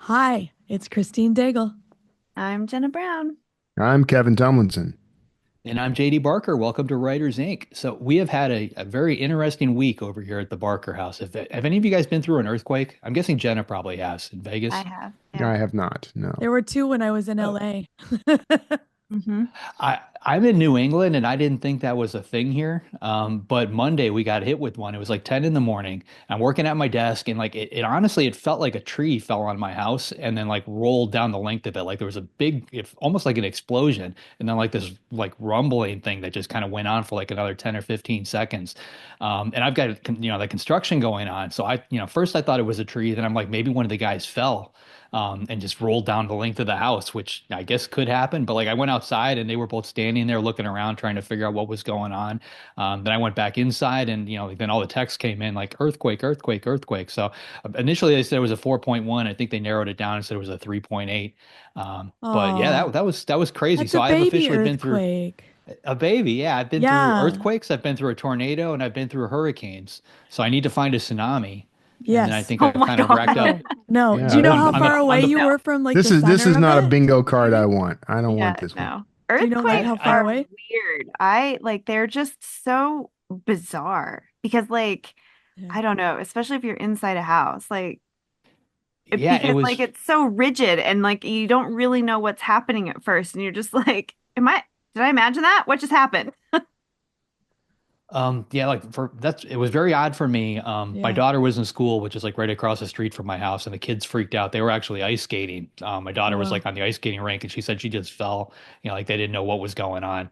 Hi, it's Christine Daigle. I'm Jenna Brown. I'm Kevin Tumlinson. And I'm JD Barker. Welcome to Writers Inc. So we have had a very interesting week over here at the Barker House. Have any of you guys been through an earthquake? I'm guessing Jenna probably has in I Vegas. have, yeah. I have not. No. There were two when I was in Oh, LA. I'm in New England and I didn't think that was a thing here. But Monday we got hit with one. It was like 10 in the morning. I'm working at my desk and like it honestly it felt like a tree fell on my house and then like rolled down the length of it. Like there was a big, if almost like an explosion, and then like this like rumbling thing that just kind of went on for like another 10 or 15 seconds. And I've got the construction going on. So first I thought it was a tree, then I'm like maybe one of the guys fell and just rolled down the length of the house, which I guess could happen. But like I went outside and they were both standing there looking around trying to figure out what was going on. Then I went back inside and then all the texts came in like earthquake, earthquake, earthquake. So initially they said it was a 4.1. I think they narrowed it down and said it was a 3.8. But yeah, Oh, that was crazy. that's So a I've baby officially been through earthquake. a baby. Yeah, I've been through Yeah. earthquakes, I've been through a tornado, and I've been through hurricanes. So I need to find a tsunami. And then I Yes. think Oh I've my kind of racked God. up No, no. Do Yeah, you know this, how on the far on away the you No. were from like this the is this center is of not a it? bingo card I Maybe? want. I don't Yeah, want this one. no. Do you know like Earthquakes how I far are away? weird. They're just so bizarre because Yeah. I don't know, especially if you're inside a house, yeah, it because was. it's so rigid and like you don't really know what's happening at first and you're just like, did I imagine that? What just happened? Yeah, like it was very odd for me. My Yeah. daughter was in school, which is like right across the street from my house, and the kids freaked out. They were actually ice skating. My daughter was Oh, like on the ice skating rink, and she said she just fell, like they didn't know what was going on.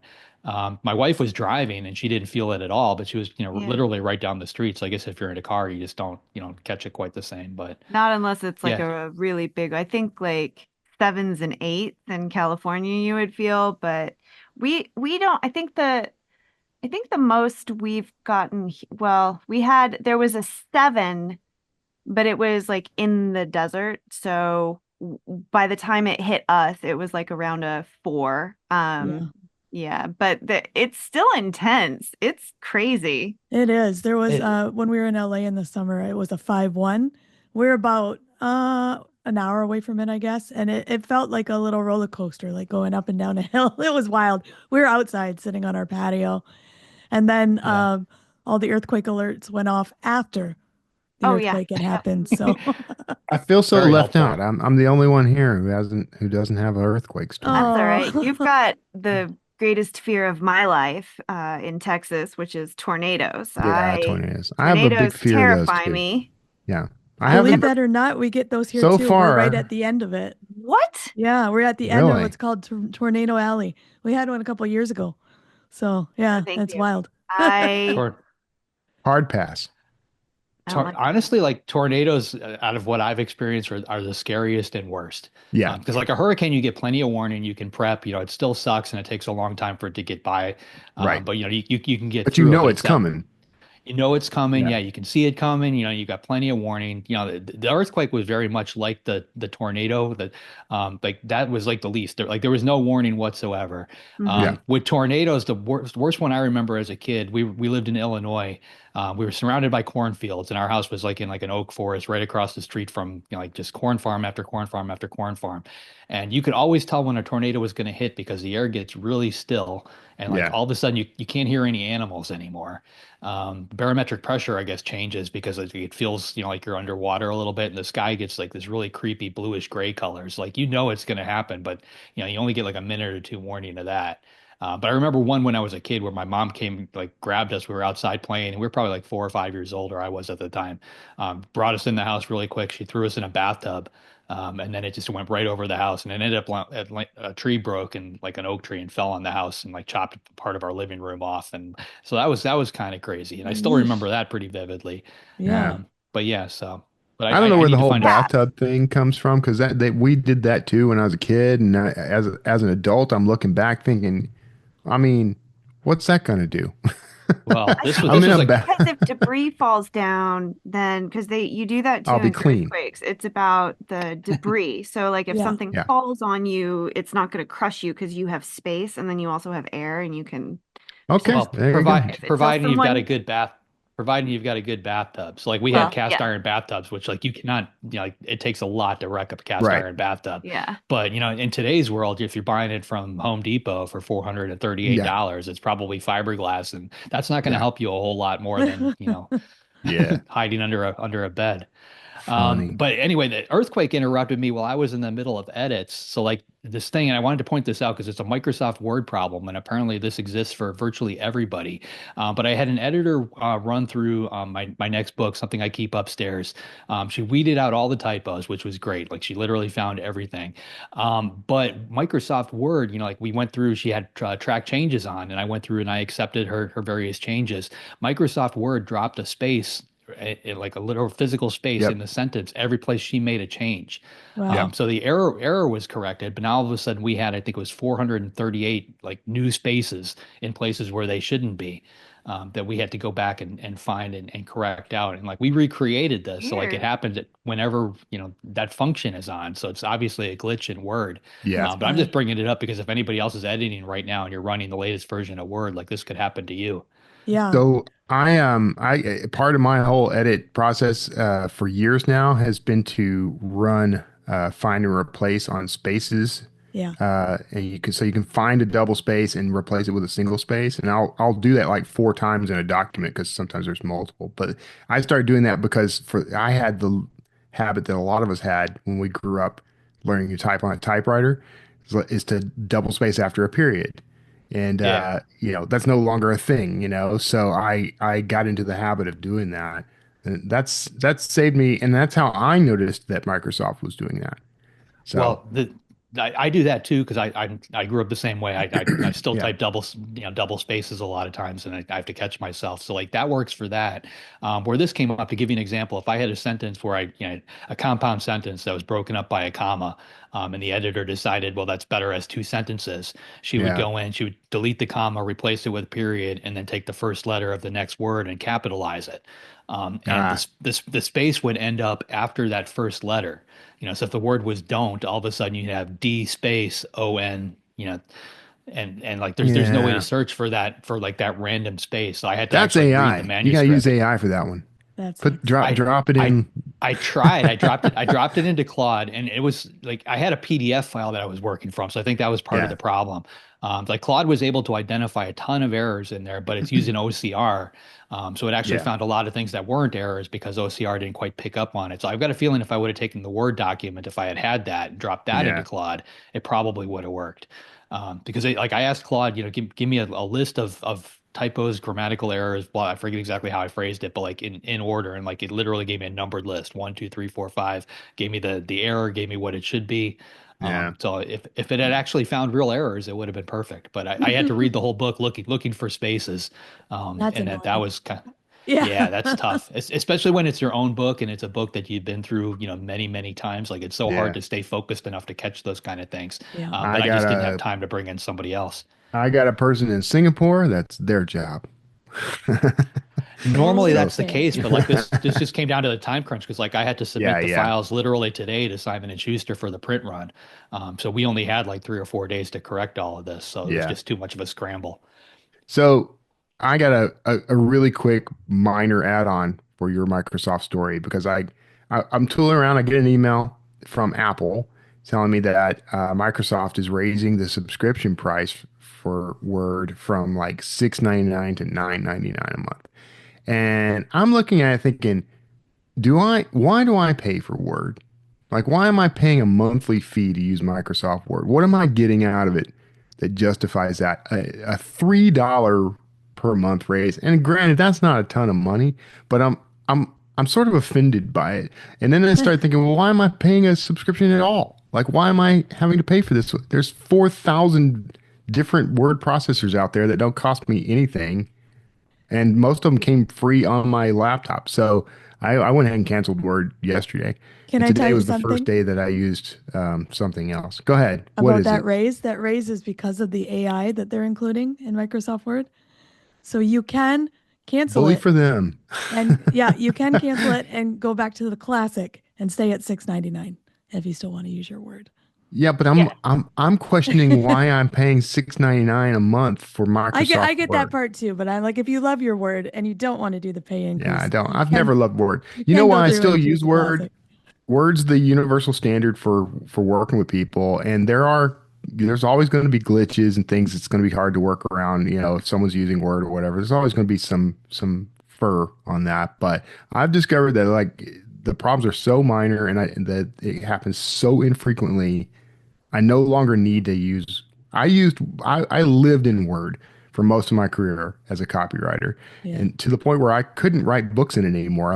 My wife was driving, and she didn't feel it at all, but she was, Yeah. literally right down the street. So I guess if you're in a car, you just don't, catch it quite the same. But Not unless it's like yeah, a really big, I think like sevens and eights in California you would feel, but we don't, I think the most we've gotten, well, there was a seven, but it was like in the desert. So by the time it hit us, it was like around a four. yeah. Yeah, but it's still intense. It's crazy. It is. There was it, when we were in LA in the summer, it was a 5-1. We're about an hour away from it, I guess. And it felt like a little roller coaster, like going up and down a hill. It was wild. We were outside sitting on our patio. And then yeah. all the earthquake alerts went off after the Oh yeah. earthquake had Yep. happened. So, I feel so Very left out. helpful. I'm the only one here who doesn't have an earthquake story. That's all right. You've oh, got the greatest fear of my life in Texas, which is tornadoes. Yeah, tornadoes. I have a big Tornadoes fear of those terrify too. me. Yeah. I believe haven't that or not, we get those here so too. We're right at far. the end of it. What? Yeah, we're at the end of Really. what's called Tornado Alley. We had one a couple years ago. So, No, yeah, thank that's you. wild. I Tor Hard pass. I don't like Honestly, like tornadoes, out of what I've experienced, are the scariest and worst. Yeah. Because like a hurricane, you get plenty of warning, you can prep. It still sucks and it takes a long time for it to get by. Right. But you can get But you through it. know But it's it's that coming. you know it's coming. Yeah. Yeah, you can see it coming. You got plenty of warning. The earthquake was very much like the tornado. That like that was like the least. There was no warning whatsoever. hmm Yeah. With tornadoes, the worst one I remember as a kid. We lived in Illinois. We were surrounded by cornfields, and our house was like in like an oak forest right across the street from like just corn farm after corn farm after corn farm. And you could always tell when a tornado was going to hit because the air gets really still, and like Yeah. all of a sudden you can't hear any animals anymore. Barometric pressure, I guess, changes because it feels, like you're underwater a little bit, and the sky gets like this really creepy bluish gray colors. Like it's going to happen, but you only get like a minute or two warning of that. But I remember one when I was a kid where my mom came, like grabbed us. We were outside playing, and we were probably like 4 or 5 years old, or I was at the time. Brought us in the house really quick. She threw us in a bathtub, and then it just went right over the house, and it ended up a tree broke and like an oak tree and fell on the house and like chopped part of our living room off. And so that was kind of crazy, and I still Yeesh. remember that pretty vividly. Yeah. Yeah. But yeah, so but I don't know I where the need to whole find a. Yeah. bathtub thing comes from because we did that too when I was a kid, and as an adult, I'm looking back thinking, I mean, what's that gonna do? Well, I this think was I'm this in was a like because bath. if debris falls down, then because you do that too I'll be in clean. earthquakes, it's about the debris. So like if Yeah. something Yeah. falls on you, it's not going to crush you because you have space and then you also have air and you can Okay. essentially well There you go. survive. provide Until providing you've got a someone, good bath. providing you've got a good bathtub. So like we had Well, cast yeah, iron bathtubs, which like you cannot, like it takes a lot to wreck up a cast Right. iron bathtub. yeah, But in today's world, if you're buying it from Home Depot for Yeah. $438, it's probably fiberglass, and that's not going to Yeah. help you a whole lot more than, Yeah. hiding under a bed. Funny. But anyway, the earthquake interrupted me while I was in the middle of edits. So like this thing, and I wanted to point this out because it's a Microsoft Word problem, and apparently this exists for virtually everybody. But I had an editor run through my next book, something I keep upstairs. She weeded out all the typos, which was great. Like she literally found everything. But Microsoft Word, like we went through, she had track changes on, and I went through and I accepted her various changes. Microsoft Word dropped a space like a literal physical space in Yep. the sentence every place she made a change. Wow. Yep. So the error was corrected, but now all of a sudden we had, I think it was 438 like new spaces in places where they shouldn't be. That we had to go back and find and correct out. And like we recreated this. So like it weird. happens whenever, that function is on. So it's obviously a glitch in Word. Yeah. That's But I'm just funny. bringing it up because if anybody else is editing right now and you're running the latest version of Word, like this could happen to you. Yeah. So I part of my whole edit process for years now has been to run find and replace on spaces. Yeah. And you can find a double space and replace it with a single space. And I'll do that like 4 times in a document because sometimes there's multiple. But I started doing that because I had the habit that a lot of us had when we grew up learning to type on a typewriter is to double space after a period. And Yeah. that's no longer a thing, so I got into the habit of doing that, and that's saved me, and that's how I noticed that Microsoft was doing that. So Well, I do that too because I grew up the same way. I still yeah. type double spaces a lot of times, and I have to catch myself. So like that works for that. Where this came up, to give you an example, if I had a sentence where a compound sentence that was broken up by a comma, and the editor decided, well, that's better as two sentences, she would Yeah. go in, she would delete the comma, replace it with a period, and then take the first letter of the next word and capitalize it. And Ah, the space would end up after that first letter. So if the word was don't, all of a sudden you have D space ON, and like there's no way to yeah. search for that for like that random space. So I had to That's actually read the AI. You gotta use manuscript. AI for that one. That's Put funny. drop I drop it I in. I tried. I dropped it into Claude, and it was like I had a PDF file that I was working from, so I think that was part of Yeah. the problem. Like Claude was able to identify a ton of errors in there, but it's using OCR, so it actually Yeah. found a lot of things that weren't errors because OCR didn't quite pick up on it. So I've got a feeling if I would have taken the Word document, if I had that and dropped that into Yeah. Claude, it probably would have worked. Because like I asked Claude, give me a list of typos, grammatical errors. Well, I forget exactly how I phrased it, but like in order, and like it literally gave me a numbered list: 1, 2, 3, 4, 5. Gave me the error, gave me what it should be. Yeah. So if it had actually found real errors, it would have been perfect. But I had to read the whole book looking for spaces, That's and that annoying. was kind. Yeah. Yeah, that's tough, especially when it's your own book and it's a book that you've been through, many times. Like it's so hard Yeah. to stay focused enough to catch those kind of things. Yeah. But I I got just didn't have a time to bring in somebody else. I got a person in Singapore. That's their job. Normally Totally So that's the fair. case, but like this just came down to the time crunch because like I had to yeah, submit the yeah, files literally today to Simon and Schuster for the print run. So we only had like 3 or 4 days to correct all of this. So it was yeah. just too much of a scramble. So I got a really quick minor add-on for your Microsoft story because I'm tooling around. I get an email from Apple telling me that Microsoft is raising the subscription price for Word from like $6.99 to $9.99 a month. And I'm looking at it thinking, why do I pay for Word? Like, why am I paying a monthly fee to use Microsoft Word? What am I getting out of it that justifies that? A $3 per month raise. And granted, that's not a ton of money, but I'm sort of offended by it. And then I start thinking, well, why am I paying a subscription at all? Like, why am I having to pay for this? There's 4,000 different word processors out there that don't cost me anything, and most of them came free on my laptop. So I went ahead and canceled Word yesterday, Can and I tell today you was the first something day that I used something else. Go ahead. What about is that it? raise? That raise is because of the AI that they're including in Microsoft Word. So you can cancel Bully it for them. and yeah, you can cancel it and go back to the classic and stay at 6.99 if you still want to use your Word. Yeah, but Yeah. I'm questioning why I'm paying 6.99 a month for I Microsoft get that Word. part too, but I'm like, if you love your Word and you don't want to do the pay Yeah, I increase, don't. I've never loved Word. you You know can go why I through still and choose use the Word? classic. Word's the universal standard for working with people, and there's always going to be glitches and things that's going to be hard to work around. You know, if someone's using Word or whatever, there's always going to be some fur on that. But I've discovered that like the problems are so minor and that it happens so infrequently. I no longer need to use. I lived in Word for most of my career as a copywriter, Yeah. and to the point where I couldn't write books in it anymore.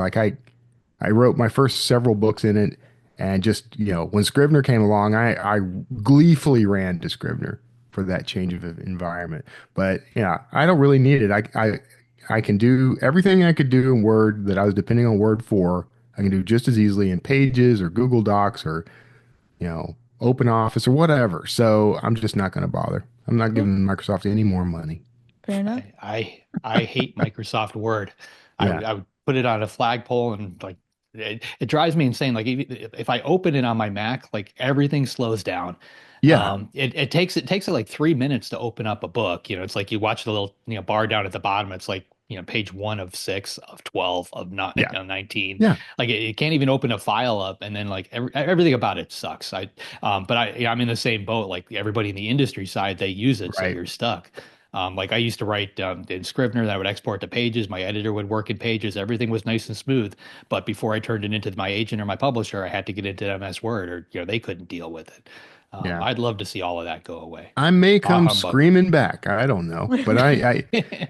I wrote my first several books in it, and just when Scrivener came along, I gleefully ran to Scrivener for that change of environment. But yeah, I don't really need it. I can do everything I could do in Word that I was depending on Word for. I can do just as easily in Pages or Google Docs or Open Office or whatever. So I'm just not going to bother. I'm not Cool. giving Microsoft any more money. Fair enough. I hate Microsoft Word. Yeah. I would put it on a flagpole and like it drives me insane. Like if I open it on my Mac, like everything slows down. Yeah. It takes it like 3 minutes to open up a book. It's like you watch the little bar down at the bottom. It's like page 1 of 6 of 12 of not Yeah. 19. Yeah. Like it can't even open a file up, and then like everything about it sucks. But I'm in the same boat. Like everybody in the industry side, they use it, so Right. you're stuck. Like I used to write in Scrivener that I would export to Pages. My editor would work in Pages. Everything was nice and smooth. But before I turned it into my agent or my publisher, I had to get into MS Word, or they couldn't deal with it. Yeah. I'd love to see all of that go away. I may Ah, come humbug. screaming back. I don't know. But I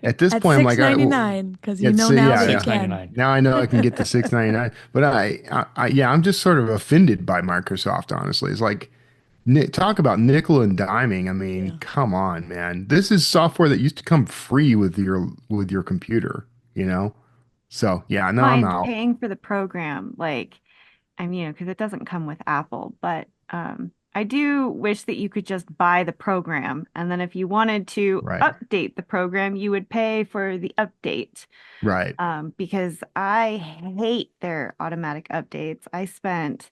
at this At point, I'm like, $6.99, because you it's know now yeah, that you yeah. Six ninety can. nine. Now I know I can get the 6.99. But yeah, I'm just sort of offended by Microsoft, honestly. It's like, talk about nickel and diming. I mean, Yeah. come on, man. This is software that used to come free with your computer, you know? So yeah, no, I'm Mind out. paying for the program, like, I mean, because it doesn't come with Apple, but I do wish that you could just buy the program, and then if you wanted to Right. update the program, you would pay for the update. Right. Because I hate their automatic updates. I spent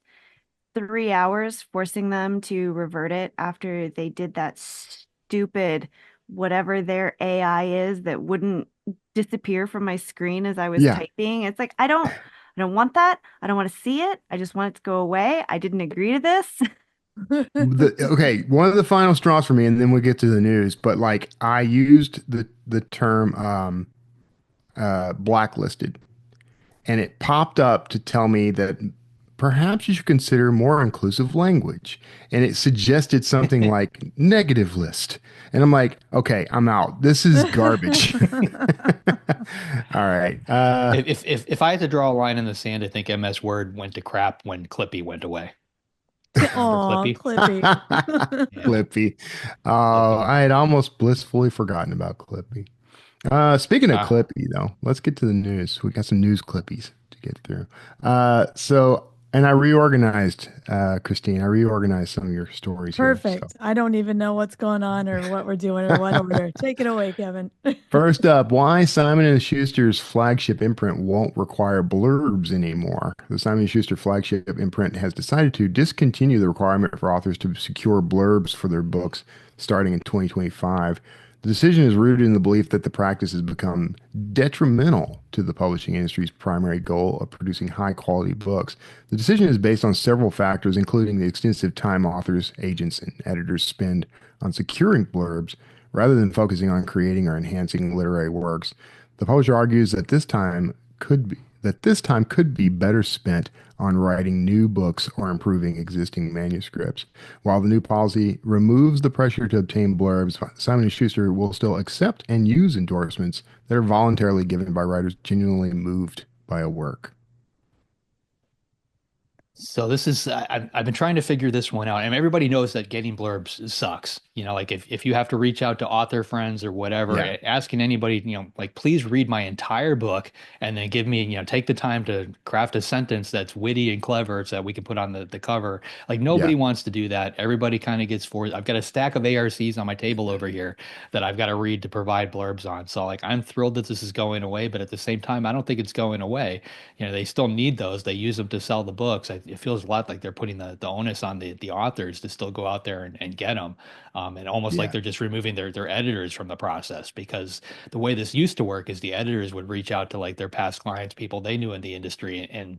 3 hours forcing them to revert it after they did that stupid whatever their AI is that wouldn't disappear from my screen as I was Yeah. typing. It's like I don't want that. I don't want to see it. I just want it to go away. I didn't agree to this. Okay, one of the final straws for me, and then we'll get to the news. But like, I used the term blacklisted, and it popped up to tell me that perhaps you should consider more inclusive language, and it suggested something like negative list, and I'm like, okay, I'm out. This is garbage. All right. If I had to draw a line in the sand, I think MS Word went to crap when Clippy went away. Remember Oh, Clippy? Clippy. Yeah, Clippy. Oh, Clippy. I had almost blissfully forgotten about Clippy. Speaking of Ah, Clippy, though, let's get to the news. We got some news Clippies to get through. And I reorganized, Christine. I reorganized some of your stories here. So Perfect. I don't even know what's going on or what we're doing or what order. Take it away, Kevin. first up, why Simon and Schuster's flagship imprint won't require blurbs anymore. The Simon and Schuster flagship imprint has decided to discontinue the requirement for authors to secure blurbs for their books starting in 2025. The decision is rooted in the belief that the practice has become detrimental to the publishing industry's primary goal of producing high quality books. The decision is based on several factors, including the extensive time authors, agents, and editors spend on securing blurbs rather than focusing on creating or enhancing literary works. The publisher argues that this time could be better spent on writing new books or improving existing manuscripts. While the new policy removes the pressure to obtain blurbs, Simon & Schuster will still accept and use endorsements that are voluntarily given by writers genuinely moved by a work. so this is I've been trying to figure this one out, and everybody knows that getting blurbs sucks. Like if you have to reach out to author friends or whatever, Yeah, asking anybody, like please read my entire book and then give me, take the time to craft a sentence that's witty and clever so that we can put on the cover. Like yeah, nobody wants to do that. Everybody kind of gets forced. I've got a stack of ARCs on my table over here that I've got to read to provide blurbs on. So like I'm thrilled that this is going away, but at the same time, I don't think it's going away. They still need those. They use them to sell the books. it feels a lot like they're putting the onus on the authors to still go out there and get them, and almost like Yeah. they're just removing their editors from the process, because the way this used to work is the editors would reach out to like their past clients, people they knew in the industry, and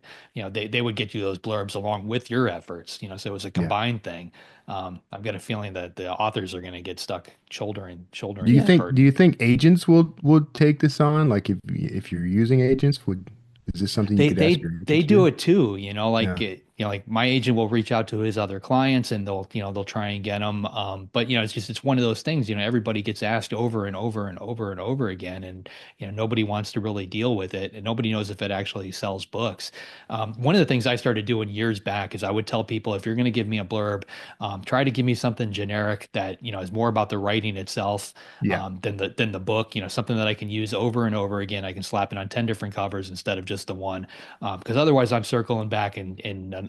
they would get you those blurbs along with your efforts, so it was a Yeah. combined thing. I've got a feeling that the authors are going to get stuck Do you Yeah. this think do burden. you think agents will take this on? Like if you're using agents, would is this something you They could ask they your they agents to do do? it too, Yeah. like my agent will reach out to his other clients and they'll try and get them. But it's one of those things. Everybody gets asked over and over and over and over again, and nobody wants to really deal with it, and nobody knows if it actually sells books. One of the things I started doing years back is I would tell people, if you're going to give me a blurb, try to give me something generic that is more about the writing itself, Yeah. than the book. Something that I can use over and over again. I can slap it on 10 different covers instead of just the one, because otherwise I'm circling back in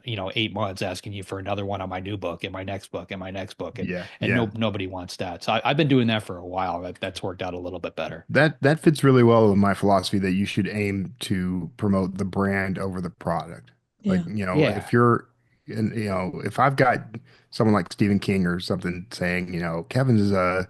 8 months asking you for another one on my new book and my next book and my next book, Yeah. and Yeah. nobody wants that. So I've been doing that for a while. That's worked out a little bit better. That fits really well with my philosophy that you should aim to promote the brand over the product. Like, Yeah. Yeah. if you're and if I've got someone like Stephen King or something saying, Kevin is a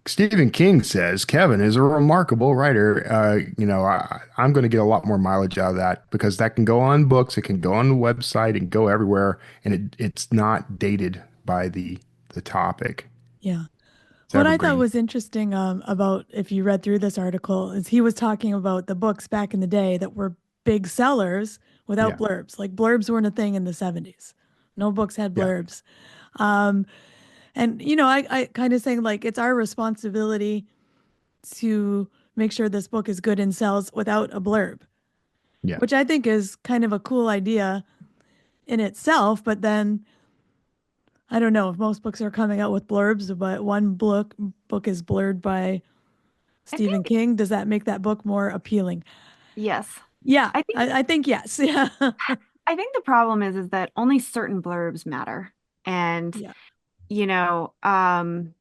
Stephen King says Kevin is a remarkable writer. I'm going to get a lot more mileage out of that because that can go on books, it can go on the website, and go everywhere, and it's not dated by the topic. Yeah. It's What I thought evergreen. was interesting about, if you read through this article, is he was talking about the books back in the day that were big sellers without Yeah, blurbs. Like blurbs weren't a thing in the 70s. No books had yeah, blurbs. Um, and I kind of saying like it's our responsibility to make sure this book is good and sells without a blurb, yeah, which I think is kind of a cool idea in itself. But then I don't know if most books are coming out with blurbs, but one book is blurred by I Stephen think King. Does that make that book more appealing? yes. Yeah, I think I think yes. Yeah. I think the problem is that only certain blurbs matter. And Yeah. you know, um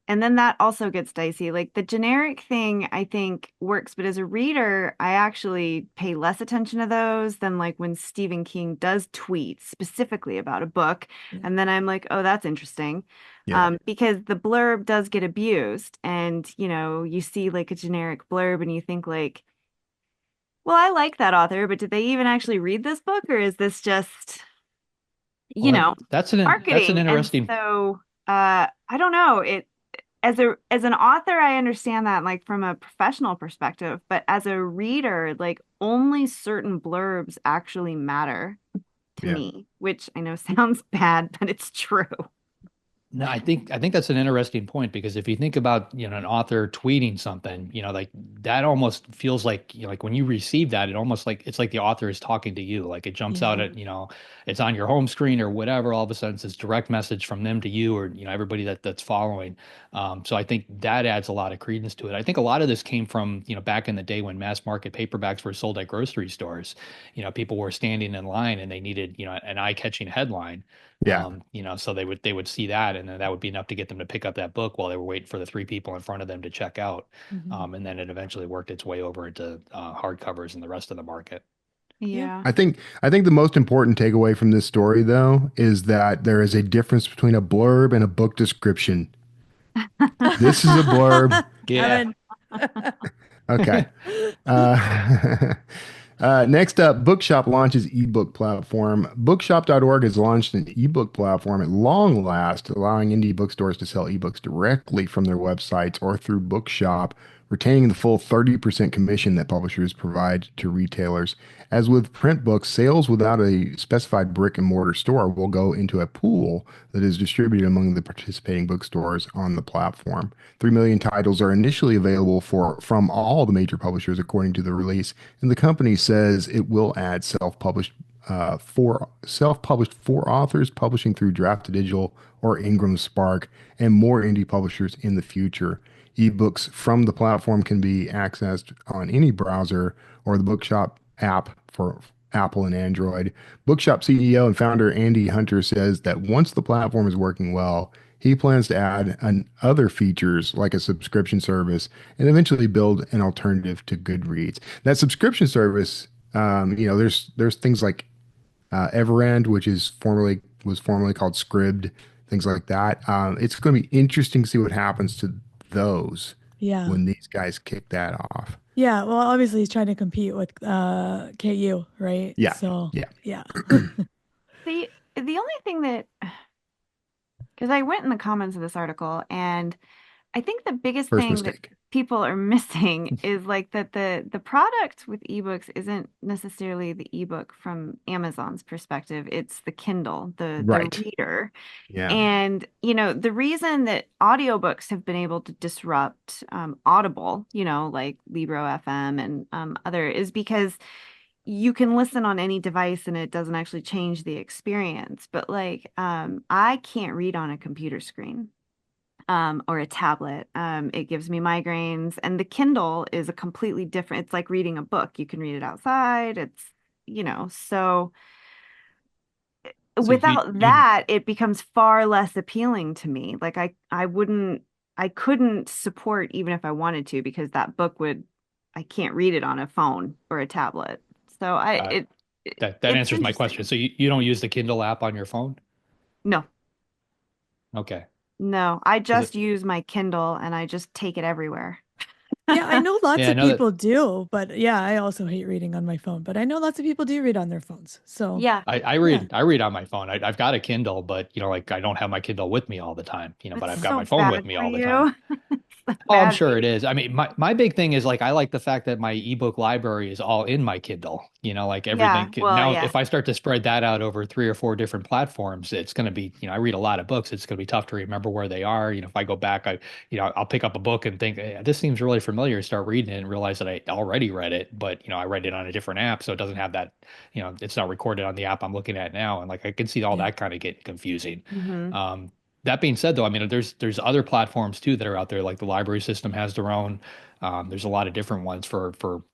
and then that also gets dicey. Like the generic thing I think works, but as a reader, I actually pay less attention to those than like when Stephen King does tweet specifically about a book. Yeah. And then I'm like, oh, that's interesting. yeah, Because the blurb does get abused. And, you see like a generic blurb and you think like, well, I like that author, but did they even actually read this book? Or is this just, you Well, know, that's an marketing? And interesting. so I don't know. It as an author, I understand that like from a professional perspective, but as a reader, like only certain blurbs actually matter to yeah. me, which I know sounds bad, but it's true. No, I think that's an interesting point, because if you think about, an author tweeting something, like that almost feels like, like when you receive that, it's like the author is talking to you. Like it jumps out Yeah. at, it's on your home screen or whatever. All of a sudden it's this direct message from them to you, or, everybody that's following. So I think that adds a lot of credence to it. I think a lot of this came from, back in the day when mass market paperbacks were sold at grocery stores. People were standing in line and they needed, an eye-catching headline. Yeah. So they would see that, and then that would be enough to get them to pick up that book while they were waiting for the three people in front of them to check out. Mhm. And then it eventually worked its way over into hardcovers and the rest of the market. Yeah. Yeah. I think the most important takeaway from this story, though, is that there is a difference between a blurb and a book description. This is a blurb. Yeah. Kevin. Okay. Uh, next up, Bookshop launches ebook platform. Bookshop.org has launched an ebook platform at long last, allowing indie bookstores to sell ebooks directly from their websites or through Bookshop, retaining the full 30% commission that publishers provide to retailers. As with print books, sales without a specified brick and mortar store will go into a pool that is distributed among the participating bookstores on the platform. 3 million titles are initially available from all the major publishers, according to the release, and the company says it will add self-published for authors publishing through Draft to Digital or Ingram Spark, and more indie publishers in the future. Ebooks from the platform can be accessed on any browser or the Bookshop app for Apple and Android. Bookshop CEO and founder Andy Hunter says that once the platform is working well, he plans to add other features like a subscription service and eventually build an alternative to Goodreads. That subscription service, there's things like Everend, which is formerly called Scribd, things like that. It's going to be interesting to see what happens to those Yeah. when these guys kick that off. Yeah. Well, obviously he's trying to compete with KU, right? Yeah, So yeah. yeah. The only thing that, because I went in the comments of this article, and I think the biggest First thing that mistake. people are missing is like that the product with ebooks isn't necessarily the ebook from Amazon's perspective. It's the Kindle, the Right. reader. Yeah. And, the reason that audiobooks have been able to disrupt Audible, like Libro FM and other, is because you can listen on any device and it doesn't actually change the experience. But like, I can't read on a computer screen or a tablet. It gives me migraines, and the Kindle is a completely different, it's like reading a book. You can read it outside. So So without that, it becomes far less appealing to me. Like I couldn't support even if I wanted to, because that book I can't read it on a phone or a tablet. So uh, that it's answers my question. interesting. So you don't use the Kindle app on your phone? No, Okay. no, I Because just use my Kindle and I just take it everywhere. Yeah, I know lots yeah, I of know that people do, but yeah, I also hate reading on my phone, but I know lots of people do read on their phones. So Yeah, I yeah, read on my phone. I've got a Kindle, but like I don't have my Kindle with me all the time, but it's I've got so my phone with bad me for all the time. you. It's so Oh, I'm bad for sure it you. is. I mean, my big thing is like I like the fact that my ebook library is all in my Kindle. Like Yeah, everything. well, Now, yeah. if I start to spread that out over 3 or 4 different platforms, it's going to be, I read a lot of books. It's going to be tough to remember where they are. If I go back, I'll pick up a book and think, hey, this seems really familiar. Start reading it and realize that I already read it, but I read it on a different app, so it doesn't have that. It's not recorded on the app I'm looking at now, and like I can see all yeah, that kind of get confusing. Hmm. Um, that being said, though, I mean, there's other platforms too that are out there. Like the library system has their own. There's a lot of different ones for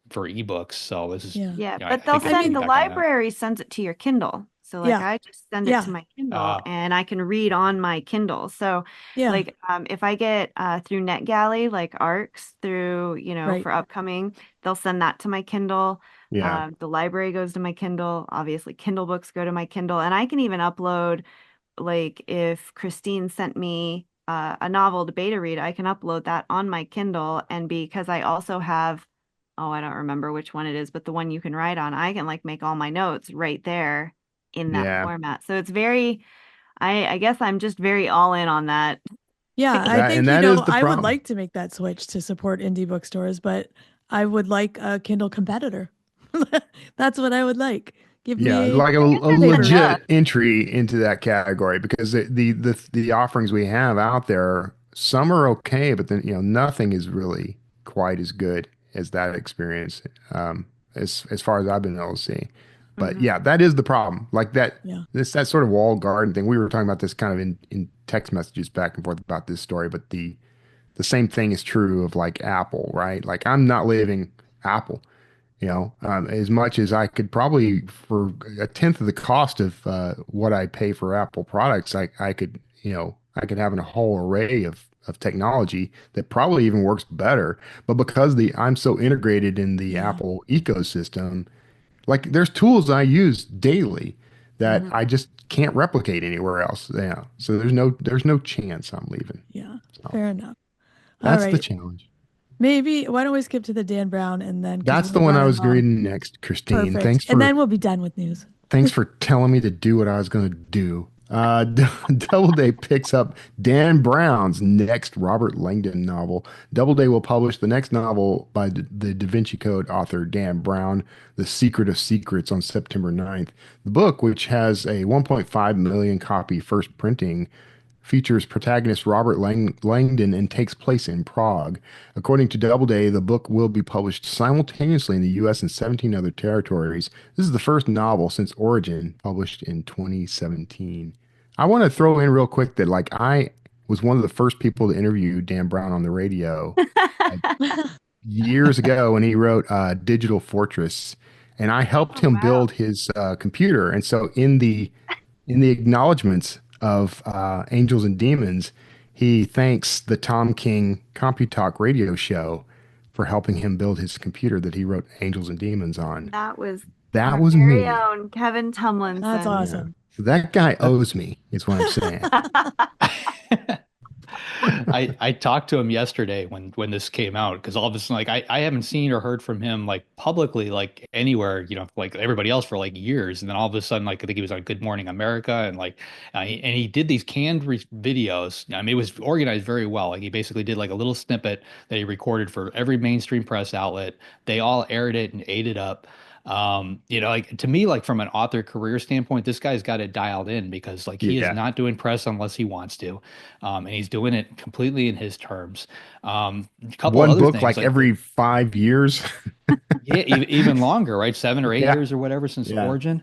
ebooks. So this is, yeah. Yeah, I but they'll think I I can mean, the piggyback on that. library sends it to your Kindle. So like yeah, I just send it to yeah, my Kindle Uh, and I can read on my Kindle. So yeah, like if I get through NetGalley, like ARCs through, right. for upcoming, they'll send that to my Kindle. Yeah. The library goes to my Kindle. Obviously, Kindle books go to my Kindle. And I can even upload, like if Christine sent me a novel to beta read, I can upload that on my Kindle. And because I also have, oh, I don't remember which one it is, but the one you can write on, I can like make all my notes right there in that Yeah. format. So it's very, I guess I'm just very all in on that. Yeah, I That think, and that is the I would problem. like to make that switch to support indie bookstores, but I would like a Kindle competitor. That's what I would like. Give Yeah, me like a I guess there's papers. enough. legit entry into that category because the offerings we have out there, some are okay, but then nothing is really quite as good as that experience, as far as I've been able to see. But Hmm. yeah, that is the problem. Like Yeah. that sort of walled garden thing. We were talking about this kind of in text messages back and forth about this story, but the same thing is true of like Apple, right? Like I'm not leaving Apple. As much as I could probably for a tenth of the cost of what I pay for Apple products, I could, I could have a whole array of technology that probably even works better. But because I'm so integrated in the Yeah. Apple ecosystem, like there's tools I use daily that Hmm. I just can't replicate anywhere else. Yeah. So there's no chance I'm leaving. Yeah. So Fair enough. All that's the right. challenge. Maybe why don't we skip to the Dan Brown and then keep That's the one I running was long. reading next, Christine. Perfect. And then we'll be done with news. Thanks for telling me to do what I was going to do. Doubleday picks up Dan Brown's next Robert Langdon novel. Doubleday will publish the next novel by the Da Vinci Code author Dan Brown, The Secret of Secrets, on September 9th. The book, which has a 1.5 million copy first printing, features protagonist Robert Langdon and takes place in Prague. According to Doubleday, the book will be published simultaneously in the U.S. and 17 other territories. This is the first novel since Origin, published in 2017. I want to throw in real quick that like I was one of the first people to interview Dan Brown on the radio like years ago when he wrote Digital Fortress, and I helped Oh, him wow. build his computer. And so in the acknowledgments of Angels and Demons, he thanks the Tom King CompuTalk radio show for helping him build his computer that he wrote Angels and Demons on. That was That Our was very me. own Kevin That's Tumlinson. Yeah. awesome. So that guy owes me, is what I'm saying. I talked to him yesterday when this came out because all of a sudden like I haven't seen or heard from him like publicly like anywhere like everybody else for like years, and then all of a sudden like I think he was on Good Morning America, and like and he did these canned videos. I mean, it was organized very well. Like he basically did like a little snippet that he recorded for every mainstream press outlet. They all aired it and ate it up. Like to me, like from an author career standpoint, this guy's got it dialed in because like he is Yeah. not doing press unless he wants to, and he's doing it completely in his terms. A couple of One other book things like like every 5 years. yeah, even longer, right? 7 or 8 years Yeah. or whatever since Yeah. origin.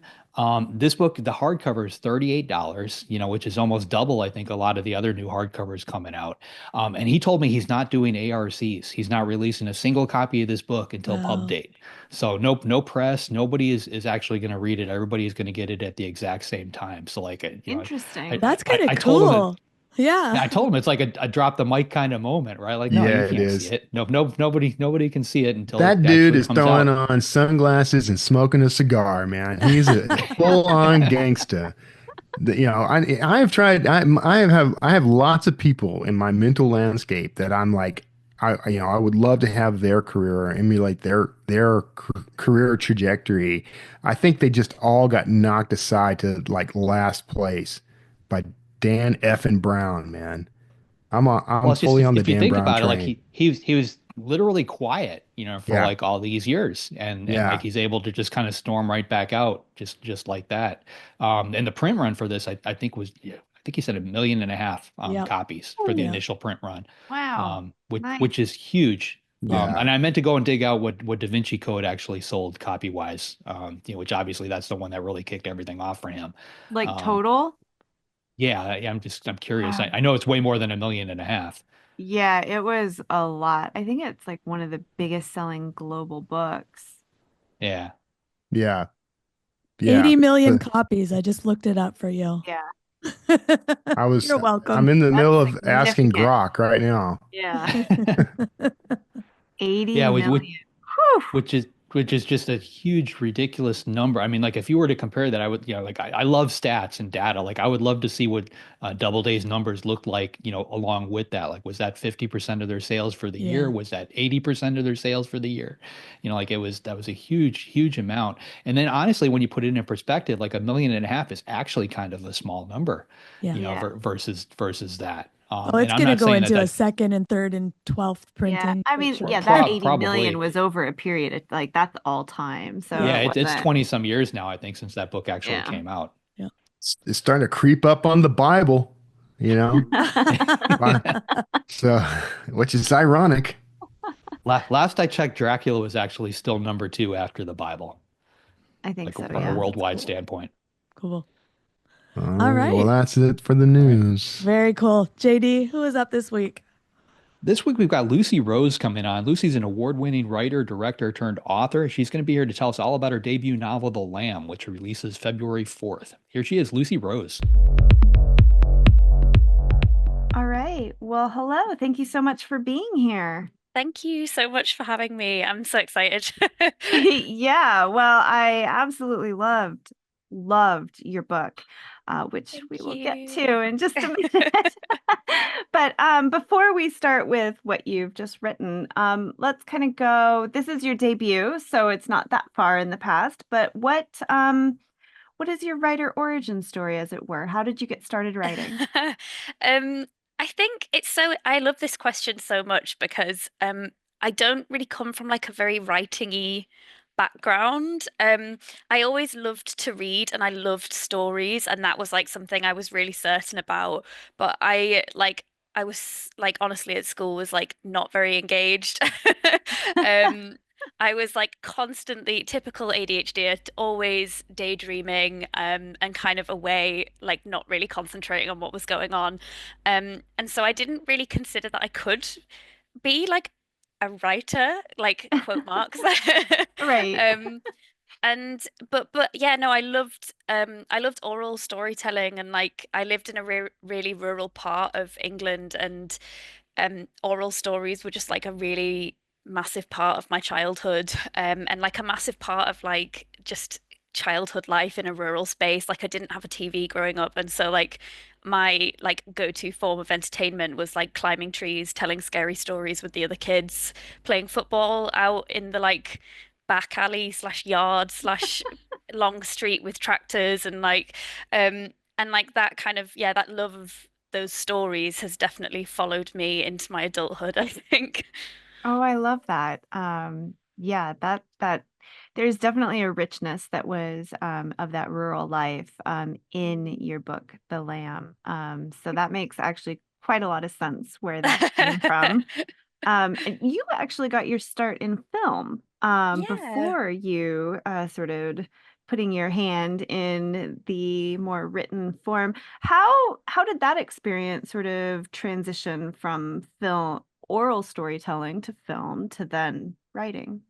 This book, the hardcover is $38, which is almost double, I think, a lot of the other new hardcovers coming out. And he told me he's not doing ARCs. He's not releasing a single copy of this book until pub Wow. date. So no press, nobody is actually going to read it. Everybody is going to get it at the exact same time. So like, Interesting. That's kind of I told him that cool. Yeah. I told him it's like a drop the mic kind of moment, right? Like, no, you Yeah, it can't see is. it. No, nobody can see it until it That dude actually is comes throwing out. on sunglasses and smoking a cigar, man. He's a full-on gangsta. I have tried. I have lots of people in my mental landscape that I'm like, I would love to have their career or emulate their career trajectory. I think they just all got knocked aside to like last place by Dan F. and Brown, man. Well, I'm it's just fully on the if you Dan think Brown about it, like train. he was literally quiet, for Yeah, like all these years, and like yeah, he's able to just kind of storm right back out, just like that. And the print run for this, I think was, yeah, I think he said 1.5 million Yep. copies for the Oh, Yep. initial print run, wow. which Nice. which is huge. Yeah. yeah. And I meant to go and dig out what Da Vinci Code actually sold copy wise, which obviously that's the one that really kicked everything off for him. Like Um, total? yeah, I'm curious. Wow. I know it's way more than 1.5 million. Yeah, it was a lot. I think it's like one of the biggest selling global books. Yeah. Yeah. Yeah. 80 million So copies. I just looked it up for you. Yeah, You're I'm welcome. in the that's middle of asking significant. Grok right now. Yeah, 80 Yeah, which, million. Whew. which is just a huge, ridiculous number. I mean, like if you were to compare that, I would, like I love stats and data. Like I would love to see what Doubleday's numbers looked like, along with that. Like was that 50% of their sales for the Yeah. year? Was that 80% of their sales for the year? Like that was a huge, huge amount. And then honestly, when you put it in perspective, like 1.5 million is actually kind of a small number, Yeah. Yeah, versus that. Oh, And it's I'm going to not go saying that into a that second and third and 12th yeah. printing I for mean, sure. yeah, that 80 million probably. was over a period of like that's all time. So Yeah, it it's wasn't. 20 some years now, I think, since that book actually Yeah. came out. Yeah. It's starting to creep up on the Bible, you know? Bi- So, which is ironic. Last I checked, Dracula was actually still number two after the Bible, I think like so, from a yeah. That's worldwide cool. standpoint. Cool. All All right. Well, right. that's it for the All right. news. Very cool. JD, who is up this week? This week we've got Lucy Rose coming on. Lucy's an award-winning writer, director, turned author. She's going to be here to tell us all about her debut novel, The Lamb, which releases February 4th. Here she is, Lucy Rose. All right. Well, hello. Thank you so much for being here. Thank you so much for having me. I'm so excited. Yeah, well, I absolutely loved your book, which Thank we will get you. to in just a minute. But before we start with what you've just written, let's kind of go. This is your debut, so it's not that far in the past. But what is your writer origin story, as it were? How did you get started writing? Um, I think it's so I love this question so much because I don't really come from like a very writing-y background. I always loved to read and I loved stories, and that was like something I was really certain about. But I was like honestly at school was like not very engaged. Um, I was like constantly typical ADHD, always daydreaming, and kind of away, like not really concentrating on what was going on. And so I didn't really consider that I could be like a writer, like quote marks. Right. Um, and but yeah, no, I loved oral storytelling, and like I lived in a really rural part of England, and oral stories were just like a really massive part of my childhood, and like a massive part of like just childhood life in a rural space. Like I didn't have a TV growing up, and so like my like go-to form of entertainment was like climbing trees, telling scary stories with the other kids, playing football out in the like back alley slash yard slash long street with tractors and like that kind of, yeah, that love of those stories has definitely followed me into my adulthood, I think. Oh, I love that. Yeah, that there's definitely a richness that was of that rural life in your book, The Lamb. So that makes actually quite a lot of sense where that came from. And you actually got your start in film Yeah. before you started putting your hand in the more written form. How did that experience sort of transition from film oral storytelling to film to then writing?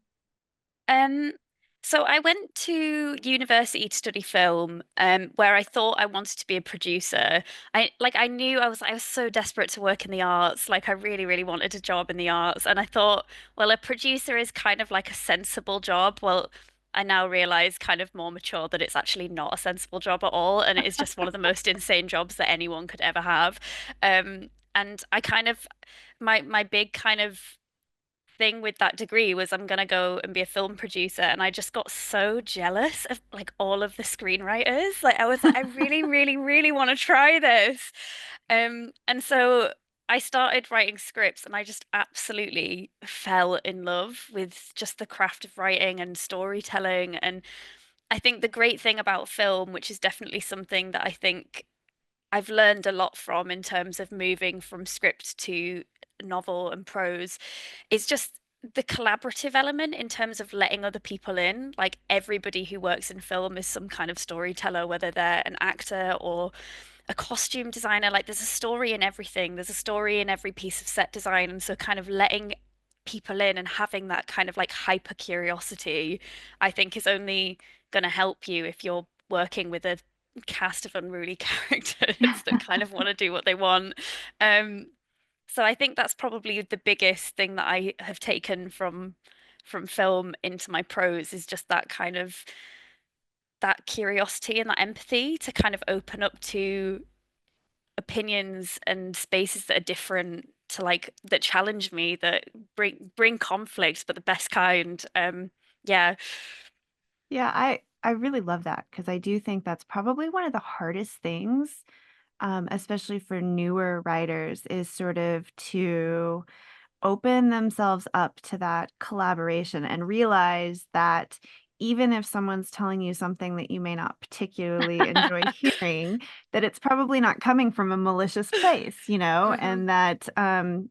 Um, so I went to university to study film, where I thought I wanted to be a producer. I knew I was so desperate to work in the arts, like I really, really wanted a job in the arts. And I thought, well, a producer is kind of like a sensible job. Well, I now realize kind of more mature that it's actually not a sensible job at all, and it is just one of the most insane jobs that anyone could ever have. And I kind of my big kind of thing with that degree was I'm gonna go and be a film producer, and I just got so jealous of like all of the screenwriters. Like I was like, I really, really, really want to try this. And so I started writing scripts, and I just absolutely fell in love with just the craft of writing and storytelling. And I think the great thing about film, which is definitely something that I think I've learned a lot from in terms of moving from script to novel and prose, is just the collaborative element in terms of letting other people in. Like everybody who works in film is some kind of storyteller, whether they're an actor or a costume designer. Like there's a story in everything, there's a story in every piece of set design. And so, kind of letting people in and having that kind of like hyper curiosity, I think, is only going to help you if you're working with a cast of unruly characters that kind of want to do what they want. Um, so I think that's probably the biggest thing that I have taken from film into my prose, is just that kind of that curiosity and that empathy to kind of open up to opinions and spaces that are different, to like that challenge me, that bring conflict, but the best kind. Yeah. Yeah, I really love that because I do think that's probably one of the hardest things, especially for newer writers, is sort of to open themselves up to that collaboration and realize that even if someone's telling you something that you may not particularly enjoy hearing, that it's probably not coming from a malicious place, you know, Hmm. and that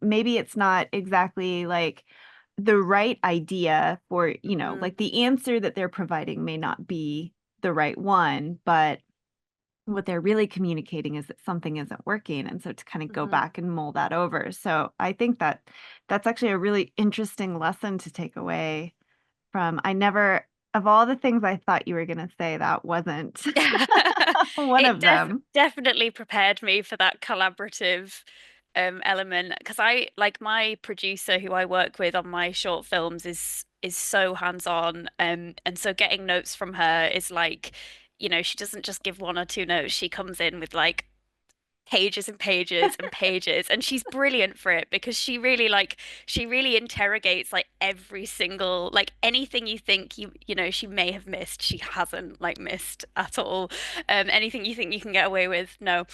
maybe it's not exactly like the right idea for, you know, Hmm. like the answer that they're providing may not be the right one, but what they're really communicating is that something isn't working, and so to kind of go Hmm. back and mull that over. So I think that that's actually a really interesting lesson to take away from. I never, of all the things I thought you were going to say, that wasn't one It of them. definitely prepared me for that collaborative element, because I like my producer who I work with on my short films is so hands-on, and so getting notes from her is like, you know, she doesn't just give one or two notes, she comes in with like pages and pages and pages, and she's brilliant for it because she really interrogates like every single, like anything you think you know she may have missed, she hasn't like missed at all. Anything you think you can get away with, no.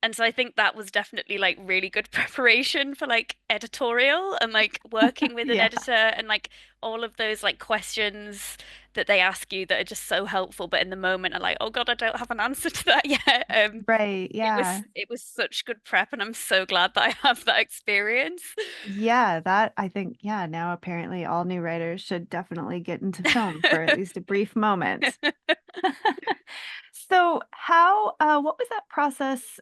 And so I think that was definitely like really good preparation for like editorial and like working with an Yeah, editor, and like all of those like questions that they ask you that are just so helpful, but in the moment are like, oh God, I don't have an answer to that yet. right. Yeah. It was such good prep, and I'm so glad that I have that experience. Yeah, that I think, yeah, now apparently all new writers should definitely get into film for at least a brief moment. So how what was that process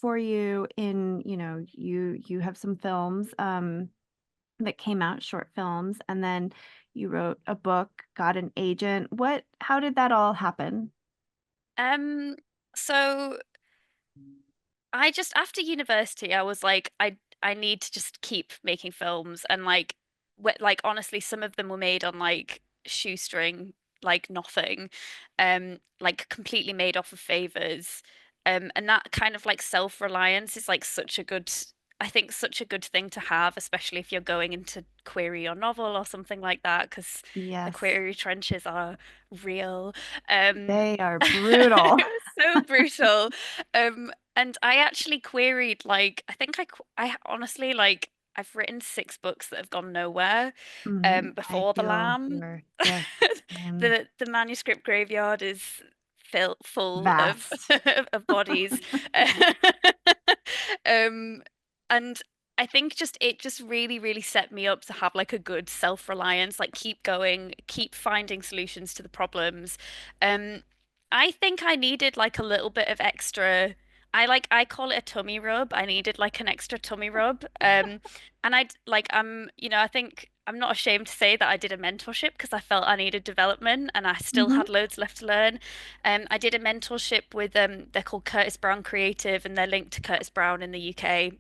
for you in, you know, you have some films that came out, short films, and then you wrote a book, got an agent. What how did that all happen? Um, so I just after university, I was like, I need to just keep making films, and like like honestly, some of them were made on like shoestring, like nothing, like completely made off of favors. And that kind of like self-reliance is like such a good, I think such a good thing to have, especially if you're going into query or novel or something like that, because the Yes, query trenches are real. they are brutal. So brutal. And I actually queried like I think I honestly like I've written 6 books that have gone nowhere I before The feel Lamb. your, yes, The manuscript graveyard is full of vast. of bodies. Um, and I think just it just really, really set me up to have like a good self-reliance, like keep going, keep finding solutions to the problems. Um, I think I needed like a little bit of extra. I call it a tummy rub. I needed like an extra tummy rub. And I'd like I think I'm not ashamed to say that I did a mentorship because I felt I needed development and I still Hmm. had loads left to learn. I did a mentorship with they're called Curtis Brown Creative and they're linked to Curtis Brown in the UK.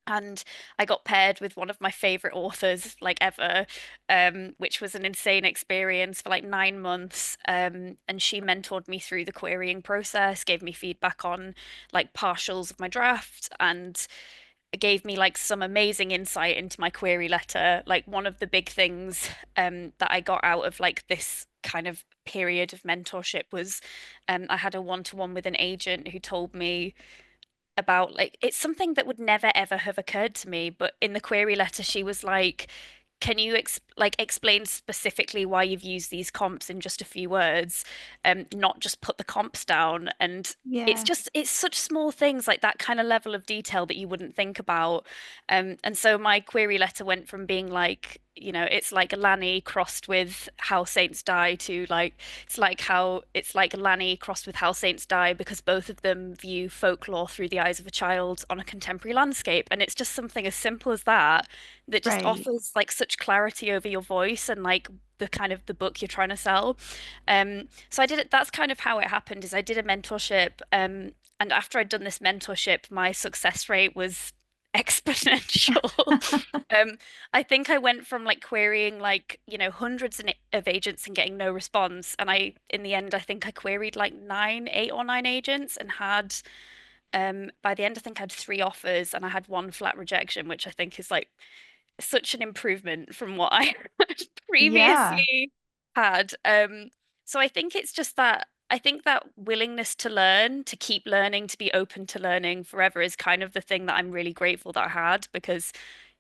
And I got paired with one of my favorite authors like ever, which was an insane experience for like 9 months. And she mentored me through the querying process, gave me feedback on like partials of my draft, and gave me like some amazing insight into my query letter. Like one of the big things that I got out of like this kind of period of mentorship was I had a one-to-one with an agent who told me about like it's something that would never ever have occurred to me, but in the query letter she was like, can you explain specifically why you've used these comps in just a few words, not just put the comps down? And Yeah, it's such small things like that kind of level of detail that you wouldn't think about. And so my query letter went from being like, it's like a Lanny crossed with How Saints Die to like it's like Lanny crossed with How Saints Die because both of them view folklore through the eyes of a child on a contemporary landscape. And it's just something as simple as that that just right. offers like such clarity over your voice and like the kind of the book you're trying to sell. So I did it. That's kind of how it happened. Is I did a mentorship, and after I'd done this mentorship, my success rate was exponential. I think I went from like querying like hundreds of agents and getting no response, and in the end I think I queried like 8 or 9 agents and had by the end I think I had 3 offers and I had one flat rejection, which I think is like such an improvement from what I Yeah, previously had. So I think it's just that I think that willingness to learn, to keep learning, to be open to learning forever is kind of the thing that I'm really grateful that I had because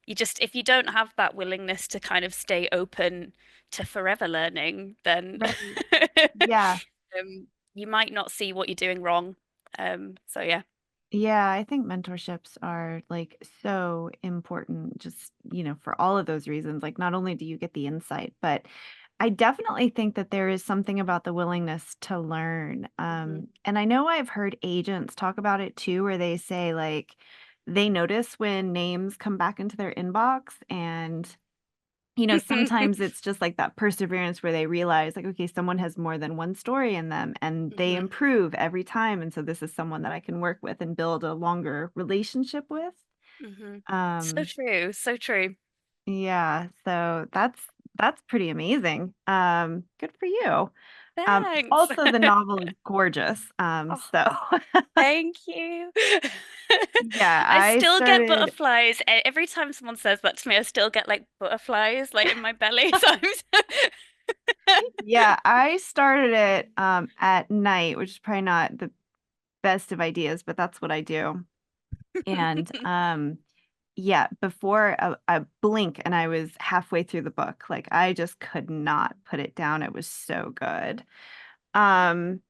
if you don't have that willingness to kind of stay open to forever learning, then right. Yeah. you might not see what you're doing wrong. So yeah. Yeah, I think mentorships are like so important just, for all of those reasons. Like not only do you get the insight, but I definitely think that there is something about the willingness to learn. Mhm. And I know I've heard agents talk about it too, where they say like they notice when names come back into their inbox and sometimes it's just like that perseverance where they realize like, okay, someone has more than one story in them and they Mhm. improve every time. And so this is someone that I can work with and build a longer relationship with. Mhm. So Um, true, so true. yeah, so that's pretty amazing. Good for you. Thanks. Also the novel is gorgeous. Oh, So thank you. yeah, I I still get started butterflies. Every time someone says that to me, I still get like butterflies like in my belly. So yeah, I started it at night, which is probably not the best of ideas, but that's what I do. And yeah, before a blink and I was halfway through the book. Like I just could not put it down. It was so good. Um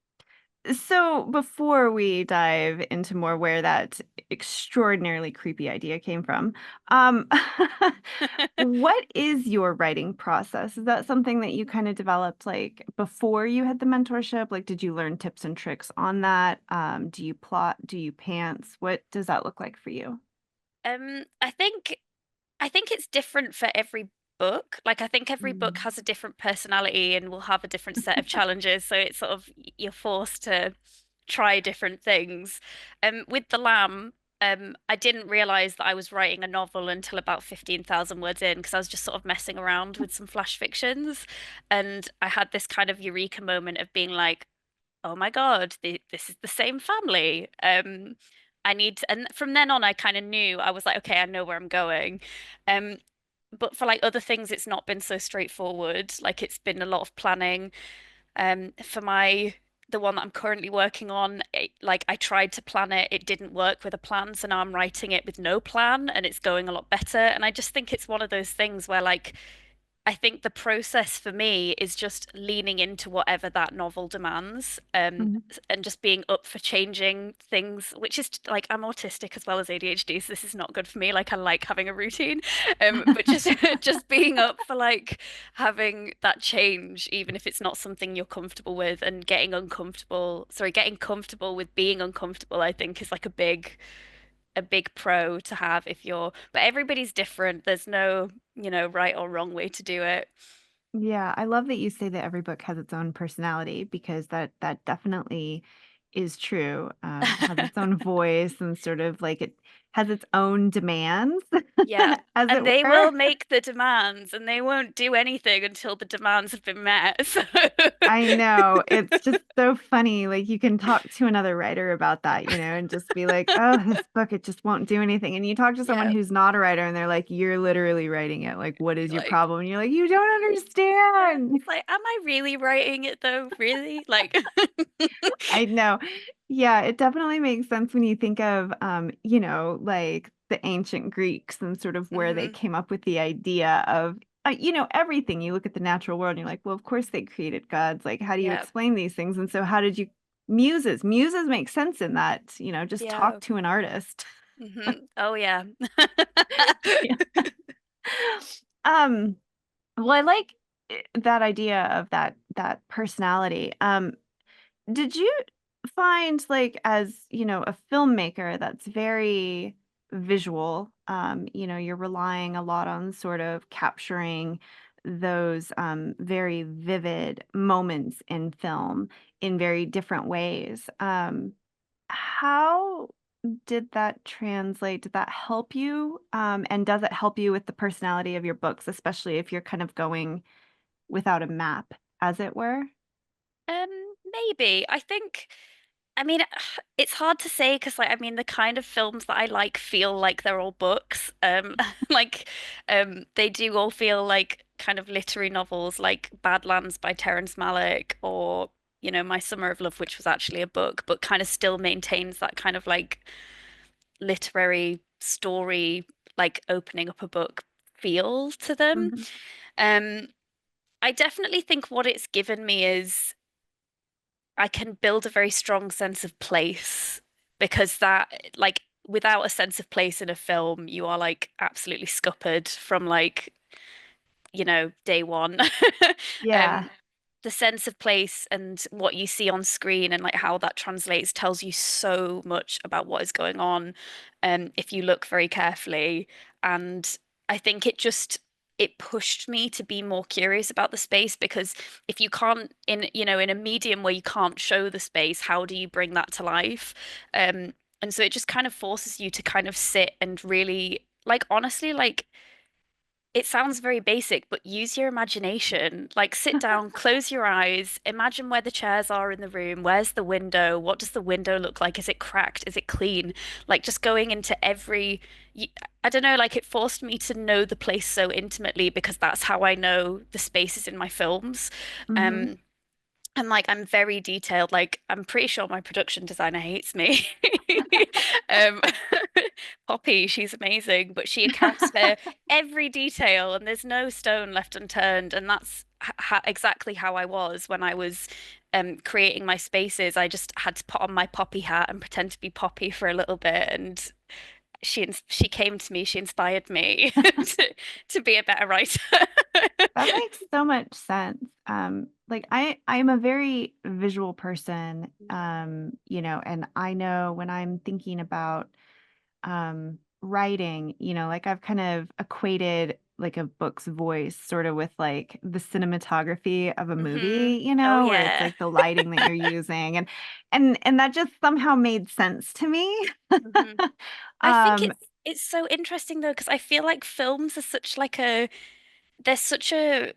so before we dive into more where that extraordinarily creepy idea came from, um what is your writing process? Is that something that you kind of developed like before you had the mentorship? Like did you learn tips and tricks on that? Do you plot? Do you pants? What does that look like for you? um, I think I think it's different for every book. Like I think every book Mm. has a different personality and will have a different set of challenges. So it's sort of you're forced to try different things. With the lamb, I didn't realize that I was writing a novel until about 15,000 words in because I was just sort of messing around with some flash fictions. And I had this kind of eureka moment of being like, oh my God, this is the same family. And from then on, I kind of knew I was like, okay, I know where I'm going. Um, but for like other things, it's not been so straightforward. Like it's been a lot of planning. For the one that I'm currently working on, like I tried to plan it, it didn't work with a plan, so now I'm writing it with no plan, and it's going a lot better. And I just think it's one of those things where like I think the process for me is just leaning into whatever that novel demands, Mhm. and just being up for changing things, which is like I'm autistic as well as ADHD, so this is not good for me. Like I like having a routine, but just just being up for like having that change, even if it's not something you're comfortable with, and getting comfortable with being uncomfortable, I think is like a big pro to have if you're, but everybody's different. There's no, right or wrong way to do it. Yeah, I love that you say that every book has its own personality because that definitely is true. It has its own voice and sort of like it has its own demands, Yeah. as And it they were. will make the demands and they won't do anything until the demands have been met. So I know. It's just so funny. Like you can talk to another writer about that, and just be like, "Oh, this book, it just won't do anything." And you talk to someone yeah, who's not a writer and they're like, "You're literally writing it. Like, what is your like problem?" And you're like, "You don't yeah. understand." It's like, am I really writing it though? Really? Like I know. Yeah, it definitely makes sense when you think of like the ancient Greeks and sort of where they Mhm. came up with the idea of everything. You look at the natural world and you're like, well, of course they created gods. Like, how do you Yeah. explain these things? And so how did you muses make sense in that, just Yeah. talk to an artist. Oh yeah. Yeah. Um, well, I like that idea of that personality. Did you find, like, as, a filmmaker that's very visual, you're relying a lot on sort of capturing those very vivid moments in film in very different ways. How did that translate? Did that help you? And does it help you with the personality of your books, especially if you're kind of going without a map, as it were? Maybe. I mean, it's hard to say because, like, I mean, the kind of films that I like feel like they're all books. Like, they do all feel like kind of literary novels, like Badlands by Terrence Malick, or My Summer of Love, which was actually a book, but kind of still maintains that kind of like literary story, like opening up a book feel to them. Mhm. Um, I definitely think what it's given me is I can build a very strong sense of place because like, without a sense of place in a film, you are like absolutely scuppered from like, day one. Yeah. Um, the sense of place and what you see on screen and like how that translates tells you so much about what is going on, if you look very carefully. And I think it pushed me to be more curious about the space because if you can't in a medium where you can't show the space, how do you bring that to life? And so it just kind of forces you to kind of sit and really, like, honestly, like, it sounds very basic, but use your imagination. Like, sit down, close your eyes, imagine where the chairs are in the room. Where's the window? What does the window look like? Is it cracked? Is it clean? Like, just going into I don't know, like, it forced me to know the place so intimately because that's how I know the spaces in my films. Mhm. Um, and like I'm very detailed. Like I'm pretty sure my production designer hates me. Um, Poppy, she's amazing, but she accounts for every detail, and there's no stone left unturned. And that's exactly how I was when I was creating my spaces. I just had to put on my Poppy hat and pretend to be Poppy for a little bit, and she came to me. She inspired me to be a better writer. That makes so much sense. Like I'm a very visual person, and I know when I'm thinking about writing, like I've kind of equated like a book's voice, sort of with like the cinematography of a movie, Oh where it's yeah. like the lighting that you're using, and that just somehow made sense to me. Mhm. I think Um, it's so interesting though, because I feel like films are such like a they're such a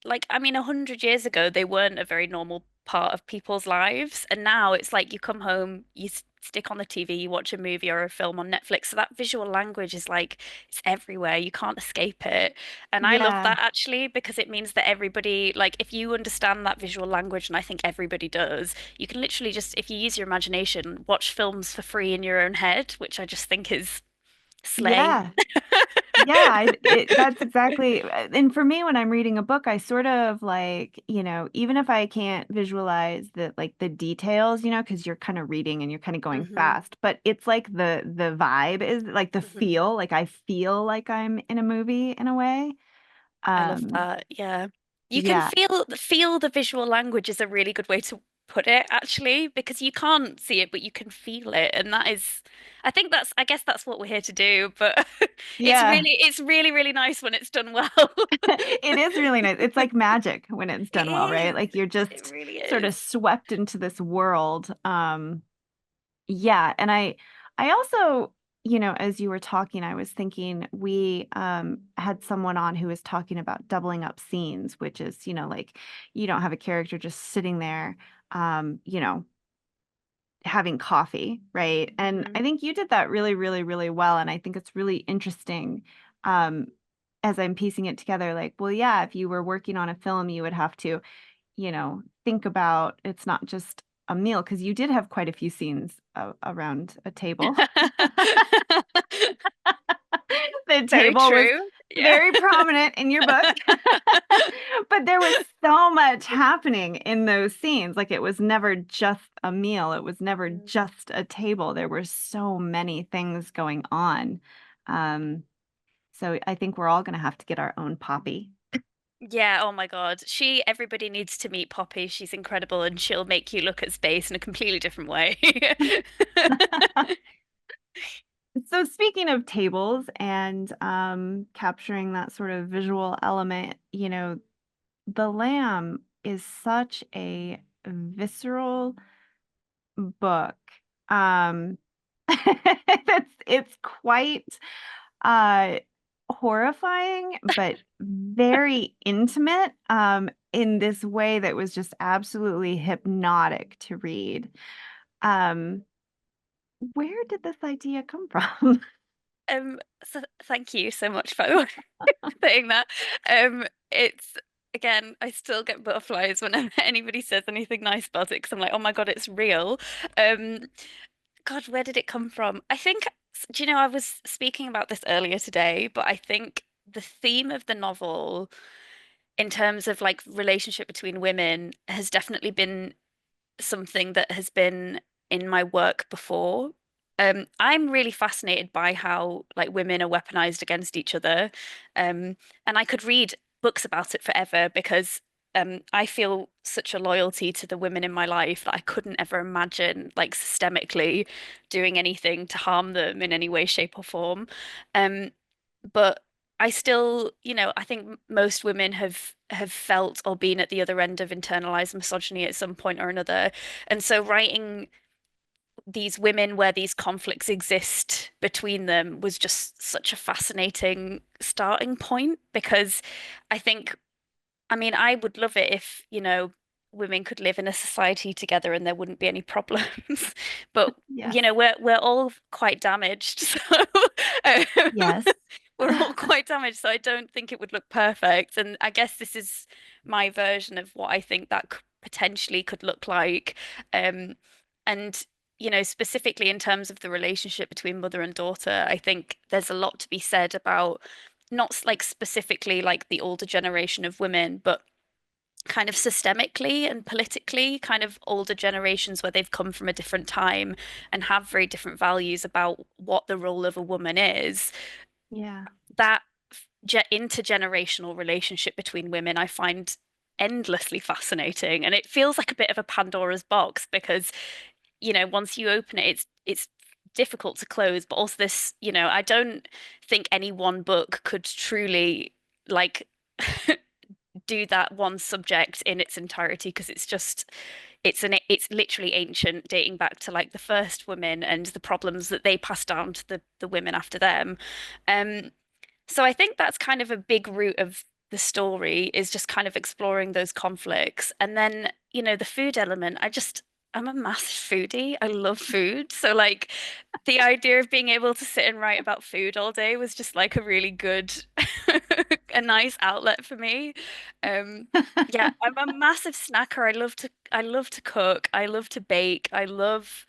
like I mean 100 years ago they weren't a very normal part of people's lives, and now it's like you come home, you stick on the TV, you watch a movie or a film on Netflix. So that visual language is like it's everywhere. You can't escape it. And I love yeah, that actually because it means that everybody like if you understand that visual language, and I think everybody does, you can literally just if you use your imagination, watch films for free in your own head, which I just think is slay. yeah. Yeah, that's exactly. And for me, when I'm reading a book, I sort of like, even if I can't visualize the details, because you're kind of reading and you're kind of going hmm fast, but it's like the vibe is like the hmm feel, like I feel like I'm in a movie in a way. I love Um, that. Yeah. You can yeah, feel the visual language is a really good way to put it actually because you can't see it but you can feel it, and that is I guess that's what we're here to do, but yeah. it's really really nice when it's done well. It is really nice. It's like magic when it's It done well, right? is. Like you're It just really sort of is. swept into this world. Yeah, and I also, as you were talking, I was thinking we had someone on who was talking about doubling up scenes, which is, like you don't have a character just sitting there having coffee, right? And Mhm. I think you did that really, really, really well. And I think it's really interesting um as I'm piecing it together, like, well, yeah, if you were working on a film, you would have to think about it's not just a meal because you did have quite a few scenes around a table. The Very table was true. Yeah. very prominent in your book. But there was so much happening in those scenes. Like it was never just a meal, it was never Mm. just a table. There were so many things going on. Um, so I think we're all going to have to get our own Poppy. Yeah, oh my God. Everybody needs to meet Poppy. She's incredible and she'll make you look at space in a completely different way. So speaking of tables and capturing that sort of visual element, The Lamb is such a visceral book. Um, it's quite uh horrifying, but very intimate in this way that was just absolutely hypnotic to read. Um, where did this idea come from? so thank you so much, by the way, for saying that. It's again, I still get butterflies whenever anybody says anything nice about it because I'm like, oh my God, it's real. Um, God, where did it come from? I think, do you know, I was speaking about this earlier today, but I think the theme of the novel, in terms of like relationship between women, has definitely been something that has been in my work before. I'm really fascinated by how like women are weaponized against each other. And I could read books about it forever because I feel such a loyalty to the women in my life that I couldn't ever imagine like systemically doing anything to harm them in any way, shape, or form. Um, but I still, I think most women have felt or been at the other end of internalized misogyny at some point or another. And so writing these women where these conflicts exist between them was just such a fascinating starting point because I think, I mean, I would love it if, women could live in a society together and there wouldn't be any problems. But, Yes. we're all quite damaged. So um, Yes. we're all quite damaged. So I don't think it would look perfect. And I guess this is my version of what I think that potentially could look like. Um, and specifically in terms of the relationship between mother and daughter, I think there's a lot to be said about not like specifically like the older generation of women, but kind of systemically and politically, kind of older generations where they've come from a different time and have very different values about what the role of a woman is. Yeah. That intergenerational relationship between women, I find endlessly fascinating. And it feels like a bit of a Pandora's box because once you open it, it's difficult to close, but also this, I don't think any one book could truly like do that one subject in its entirety because it's literally ancient, dating back to like the first women and the problems that they passed down to the women after them. Um, so I think that's kind of a big root of the story is just kind of exploring those conflicts. And then, the food element, I'm a massive foodie. I love food. So like the idea of being able to sit and write about food all day was just like a really good, a nice outlet for me. Um, yeah, I'm a massive snacker. I love to cook. I love to bake. I love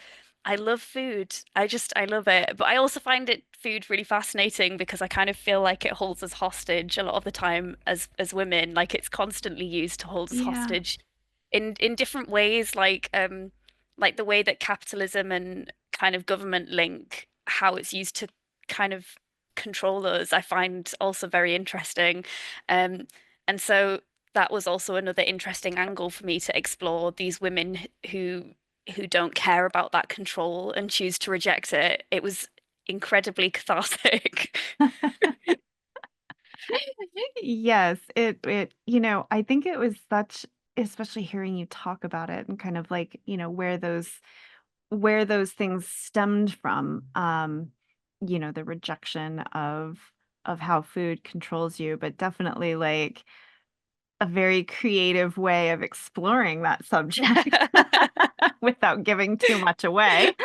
food. I love it. But I also find it food really fascinating because I kind of feel like it holds us hostage a lot of the time as women. Like it's constantly used to hold us Yeah. hostage in different ways, like the way that capitalism and kind of government link how it's used to kind of control us, I find also very interesting. Um, and so that was also another interesting angle for me to explore these women who don't care about that control and choose to reject it. It was incredibly cathartic. Yes, I think it was such, especially hearing you talk about it and kind of like, where those things stemmed from, the rejection of how food controls you, but definitely like a very creative way of exploring that subject without giving too much away.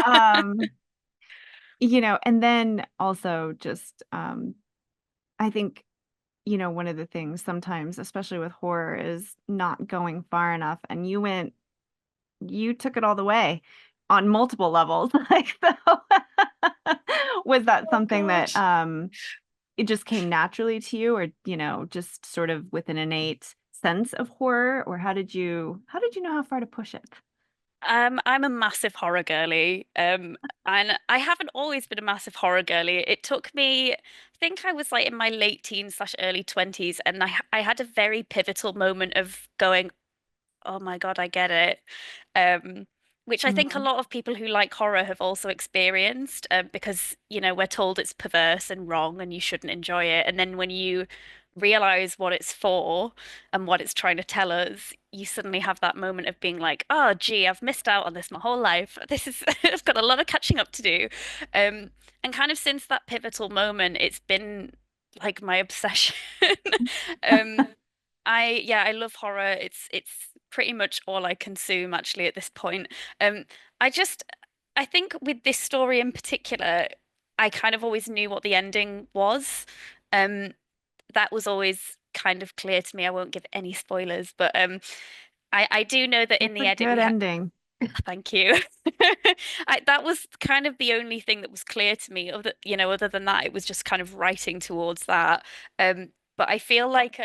Um, and then also just I think one of the things sometimes, especially with horror, is not going far enough. And you took it all the way on multiple levels. Like, so was that Oh something that God. it just came naturally to you, or just sort of with an innate sense of horror, or how did you know how far to push it? I'm a massive horror girly. And I haven't always been a massive horror girly. It took me, I think I was like in my late teens slash early 20s, and I had a very pivotal moment of going, oh my God, I get it. Um, which I think a Mhm. lot of people who like horror have also experienced, because, we're told it's perverse and wrong and you shouldn't enjoy it. And then when you realize what it's for and what it's trying to tell us, you suddenly have that moment of being like, oh, gee, I've missed out on this my whole life. This is, I've got a lot of catching up to do. And kind of since that pivotal moment, it's been like my obsession. Um, yeah, I love horror. It's pretty much all I consume actually at this point. Um, I just I think with this story in particular, I kind of always knew what the ending was. Um, that was always kind of clear to me. I won't give any spoilers, but I do know that in It's the a edit good we had. ending. Thank you. That was kind of the only thing that was clear to me. Other than that, it was just kind of writing towards that. But I feel like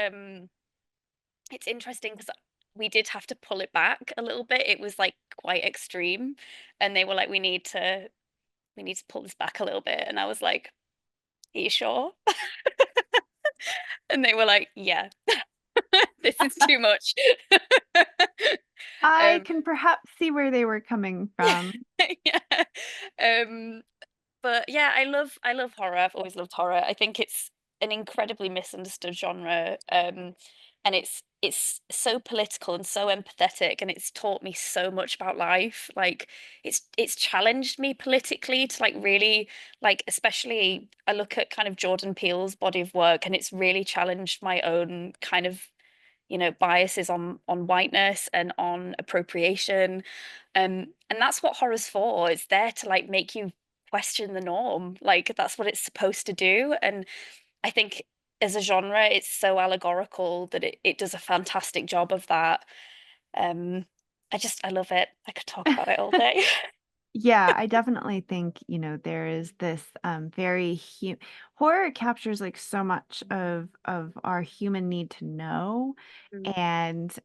it's interesting because we did have to pull it back a little bit. It was like quite extreme, and they were like, "We need to pull this back a little bit," and I was like, "Are you sure?" And they were like, "Yeah, this is too much." I Um, can perhaps see where they were coming from. yeah. Um, But yeah, I love horror. I've always loved horror. I think it's an incredibly misunderstood genre. And it's so political and so empathetic, and it's taught me so much about life. Like it's challenged me politically to like really like, especially I look at kind of Jordan Peele's body of work, and it's really challenged my own kind of biases on whiteness and on appropriation. And that's what horror's for. It's there to like make you question the norm. Like that's what it's supposed to do. And I think as a genre, it's so allegorical that it does a fantastic job of that. Um, I love it. I could talk about it all day. Yeah, I definitely think, there is this very horror captures like so much of our human need to know, Mm. and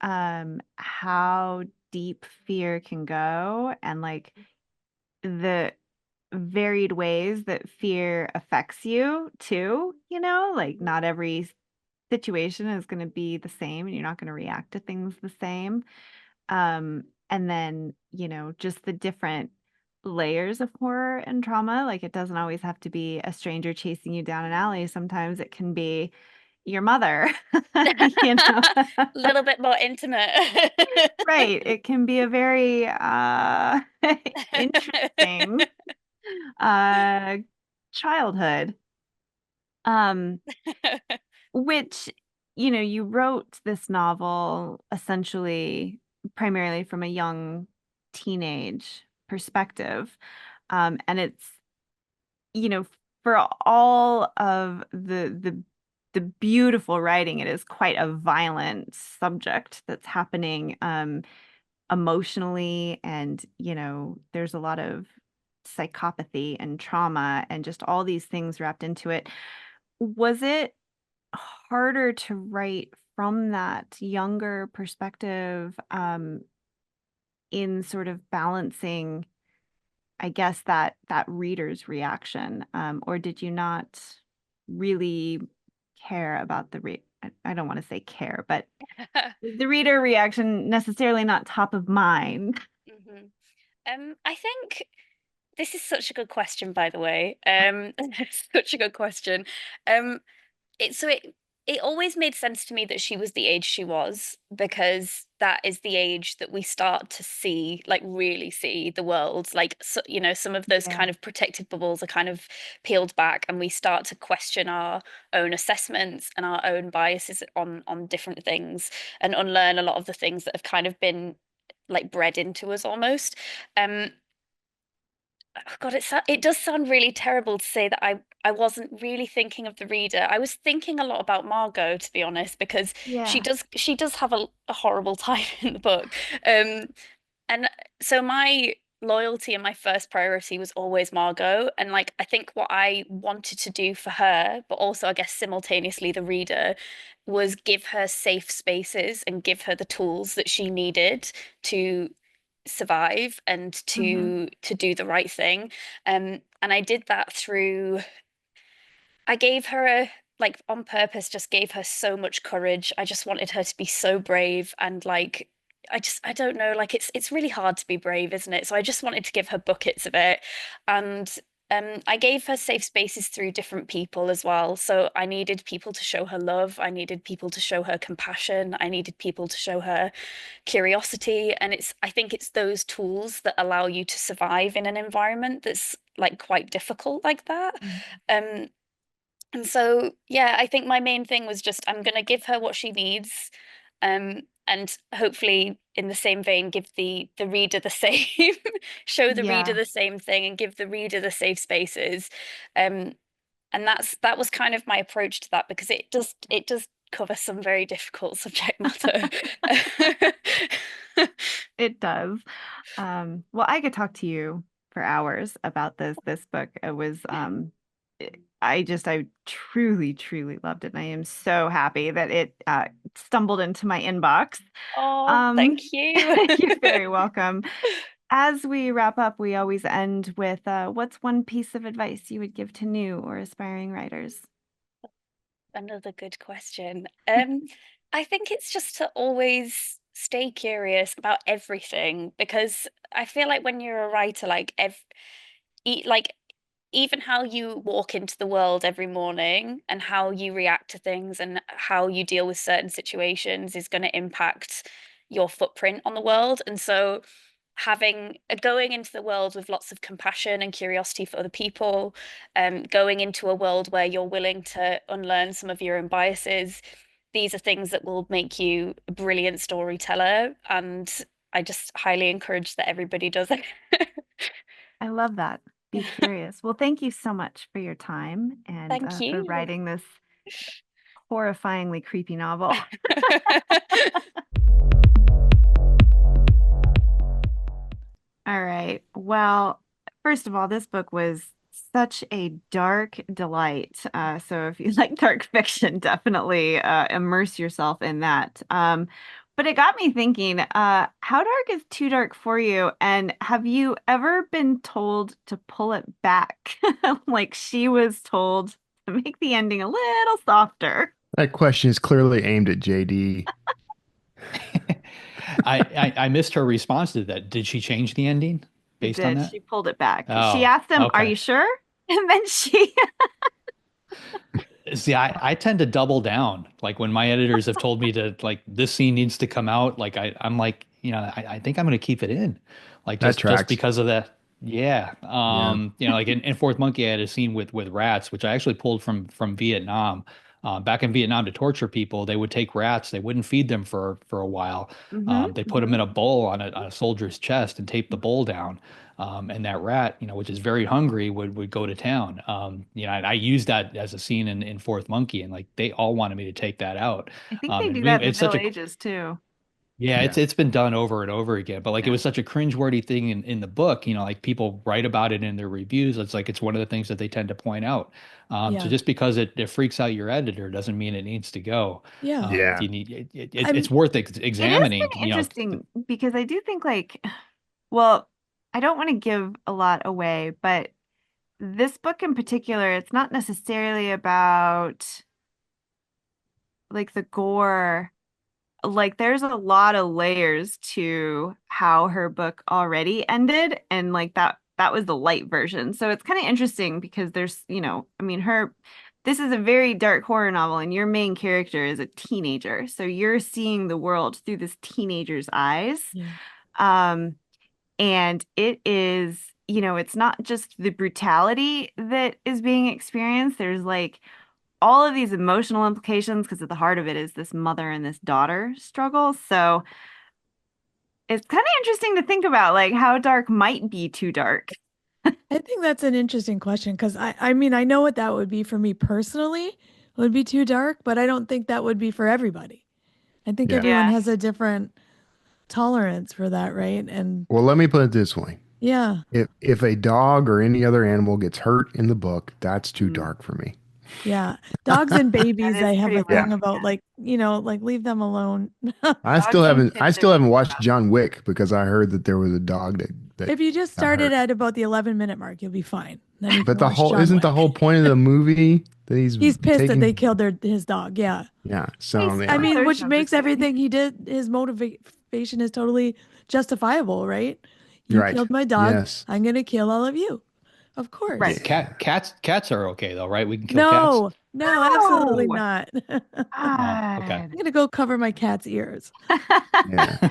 how deep fear can go, and like the varied ways that fear affects you too, like not every situation is going to be the same, and you're not going to react to things the same. And then, just the different layers of horror and trauma. Like it doesn't always have to be a stranger chasing you down an alley. Sometimes it can be, your mother, you know. A little bit more intimate. Right. It can be a very interesting uh childhood. Um, which, you know, you wrote this novel essentially primarily from a young teenage perspective. And it's, you know, for all of the beautiful writing, it is quite a violent subject that's happening emotionally, and you know, there's a lot of psychopathy and trauma and just all these things wrapped into it. Was it harder to write from that younger perspective, in sort of balancing, I guess, that reader's reaction, or did you not really care about I don't want to say care, but the reader reaction necessarily not top of mind? Mhm. I think this is such a good question, by the way. Such a good question. Um, it always made sense to me that she was the age she was, because that is the age that we start to see, like really see the world. Like, so, you know, some of those Yeah. kind of protective bubbles are kind of peeled back, and we start to question our own assessments and our own biases on different things, and unlearn a lot of the things that have kind of been like bred into us almost. Um, oh God, it does sound really terrible to say that I wasn't really thinking of the reader. I was thinking a lot about Margot, to be honest, because Yeah. she does have a horrible time in the book. Um, and so my loyalty and my first priority was always Margot. And like I think what I wanted to do for her, but also I guess simultaneously the reader, was give her safe spaces and give her the tools that she needed to survive and Hmm. to do the right thing. And I did that through I gave her a like on purpose, just gave her so much courage. I just wanted her to be so brave, and like I don't know, like it's really hard to be brave, isn't it? So I just wanted to give her buckets of it. And I gave her safe spaces through different people as well. So I needed people to show her love. I needed people to show her compassion. I needed people to show her curiosity. And I think it's those tools that allow you to survive in an environment that's like quite difficult like that. Um, and so, yeah, I think my main thing was just I'm going to give her what she needs, and hopefully, in the same vein, give the reader the same, show the reader Yeah. the same thing, and give the reader the safe spaces. Um, and that was kind of my approach to that, because it does cover some very difficult subject matter. It does. Well, I could talk to you for hours about this book. It was I truly, truly loved it. And I am so happy that it stumbled into my inbox. Oh, Um, thank you. you're very welcome. As we wrap up, we always end with what's one piece of advice you would give to new or aspiring writers? Another good question. I think it's just to always stay curious about everything, because I feel like when you're a writer, like even how you walk into the world every morning and how you react to things and how you deal with certain situations is going to impact your footprint on the world. And so having going into the world with lots of compassion and curiosity for other people, going into a world where you're willing to unlearn some of your own biases, these are things that will make you a brilliant storyteller. And I just highly encourage that everybody does it. I love that. Be curious. Well, thank you so much for your time and Thank for you. writing this horrifyingly creepy novel. All right. Well, first of all, this book was such a dark delight. So if you like dark fiction, definitely immerse yourself in that. But it got me thinking, how dark is too dark for you? And have you ever been told to pull it back? Like she was told to make the ending a little softer. That question is clearly aimed at JD. I missed her response to that. Did she change the ending She based on did. that? She pulled it back. She Oh, asked him, "Are okay. you sure?" And then she See, I tend to double down. Like when my editors have told me to like this scene needs to come out, like I'm like, I think I'm gonna keep it in. Like That just tracks. because of that. Yeah. Yeah. Like in Fourth Monkey, I had a scene with rats, which I actually pulled from Vietnam. Back in Vietnam to torture people, they would take rats, they wouldn't feed them for a while. Hmm. They put them in a bowl on a soldier's chest and tape the bowl down. And that rat, which is very hungry, would go to town. And I used that as a scene in Fourth Monkey, and like they all wanted me to take that out. I think they And do that in the it's such Middle a Ages too. yeah, Yeah. it's been done over and over again. But like it Yeah. was such a cringeworthy thing in the book, like people write about it in their reviews. It's like it's one of the things that they tend to point out. So Yeah. just because it freaks out your editor doesn't mean it needs to go. Yeah. Yeah. You need I'm it's worth It is examining. pretty interesting because I do think like, well, I don't want to give a lot away, but this book in particular, it's not necessarily about like the gore. Like there's a lot of layers to how her book already ended, and like that was the light version. So it's kind of interesting because there's, I mean, this is a very dark horror novel, and your main character is a teenager. So you're seeing the world through this teenager's eyes. yeah. Um, and it is, it's not just the brutality that is being experienced. There's like all of these emotional implications because at the heart of it is this mother and this daughter struggle. So it's kind of interesting to think about like how dark might be too dark. I think that's an interesting question because I mean, I know what that would be for me personally, would be too dark, but I don't think that would be for everybody. I think Yeah. everyone Yeah. has a different tolerance for that, right? And Well, let me put it this way. yeah, If a dog or any other animal gets hurt in the book, that's too Mm. dark for me. yeah. Dogs and That babies, is I have pretty a Yeah. thing rough. about like, like leave them alone. I Dogs still and haven't kids I are still haven't pretty watched rough. John Wick because I heard that there was a dog that If you just got started hurt. at about the 11-minute mark, you'll be fine. Then you But can watch John isn't the Wick. whole point of the movie that he's He's pissed that they taking? killed his dog. Yeah. Yeah. Hey, So I yeah. mean, spoilers. which No, I'm just makes kidding. everything he did, his motivation is totally justifiable, right? You Right. killed my dog. Yes. I'm gonna kill all of you. Of course. Right. Yeah. Cats are okay though, right? We can kill cats. No, no, absolutely No. not. I'm Oh, okay. God. gonna go cover my cat's ears. Yeah.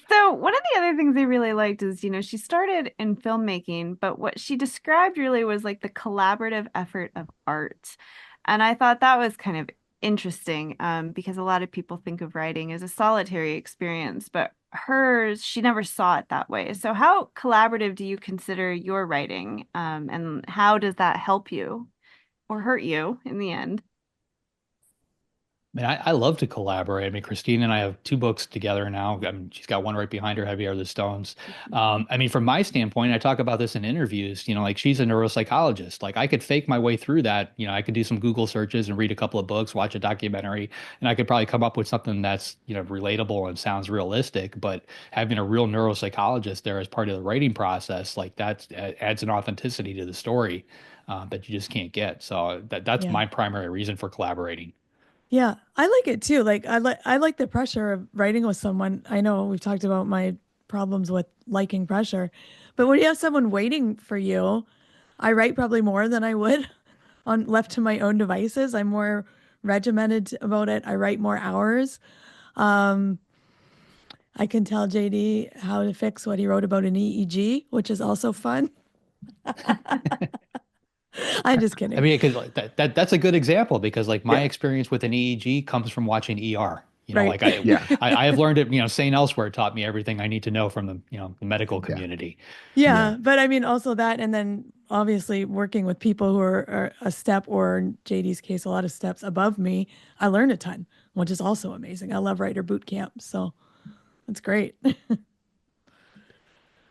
So one of the other things I really liked is, she started in filmmaking, but what she described really was like the collaborative effort of art. And I thought that was kind of interesting, because a lot of people think of writing as a solitary experience, but hers, she never saw it that way. So how collaborative do you consider your writing? And how does that help you or hurt you in the end? Man, I love to collaborate. I mean, Christine and I have two books together now. I mean, she's got one right behind her, Heavy Are the Stones. I mean, from my standpoint, I talk about this in interviews, like she's a neuropsychologist. Like I could fake my way through that. I could do some Google searches and read a couple of books, watch a documentary, and I could probably come up with something that's, relatable and sounds realistic. But having a real neuropsychologist there as part of the writing process, like that adds an authenticity to the story that you just can't get. So that's Yeah. my primary reason for collaborating. Yeah, I like it too. Like I like the pressure of writing with someone. I know we've talked about my problems with liking pressure, but when you have someone waiting for you, I write probably more than I would on left to my own devices. I'm more regimented about it. I write more hours. Um, I can tell JD how to fix what he wrote about an EEG, which is also fun. I'm just I kidding. mean, because like that's a good example because like my Yeah. experience with an EEG comes from watching ER. Right. Like I, Yeah. I have learned it, St. Elsewhere taught me everything I need to know from the medical Yeah. community. Yeah, Yeah. but I mean also that, and then obviously working with people who are a step, or in JD's case, a lot of steps above me, I learned a ton, which is also amazing. I love writer boot camp, so it's great.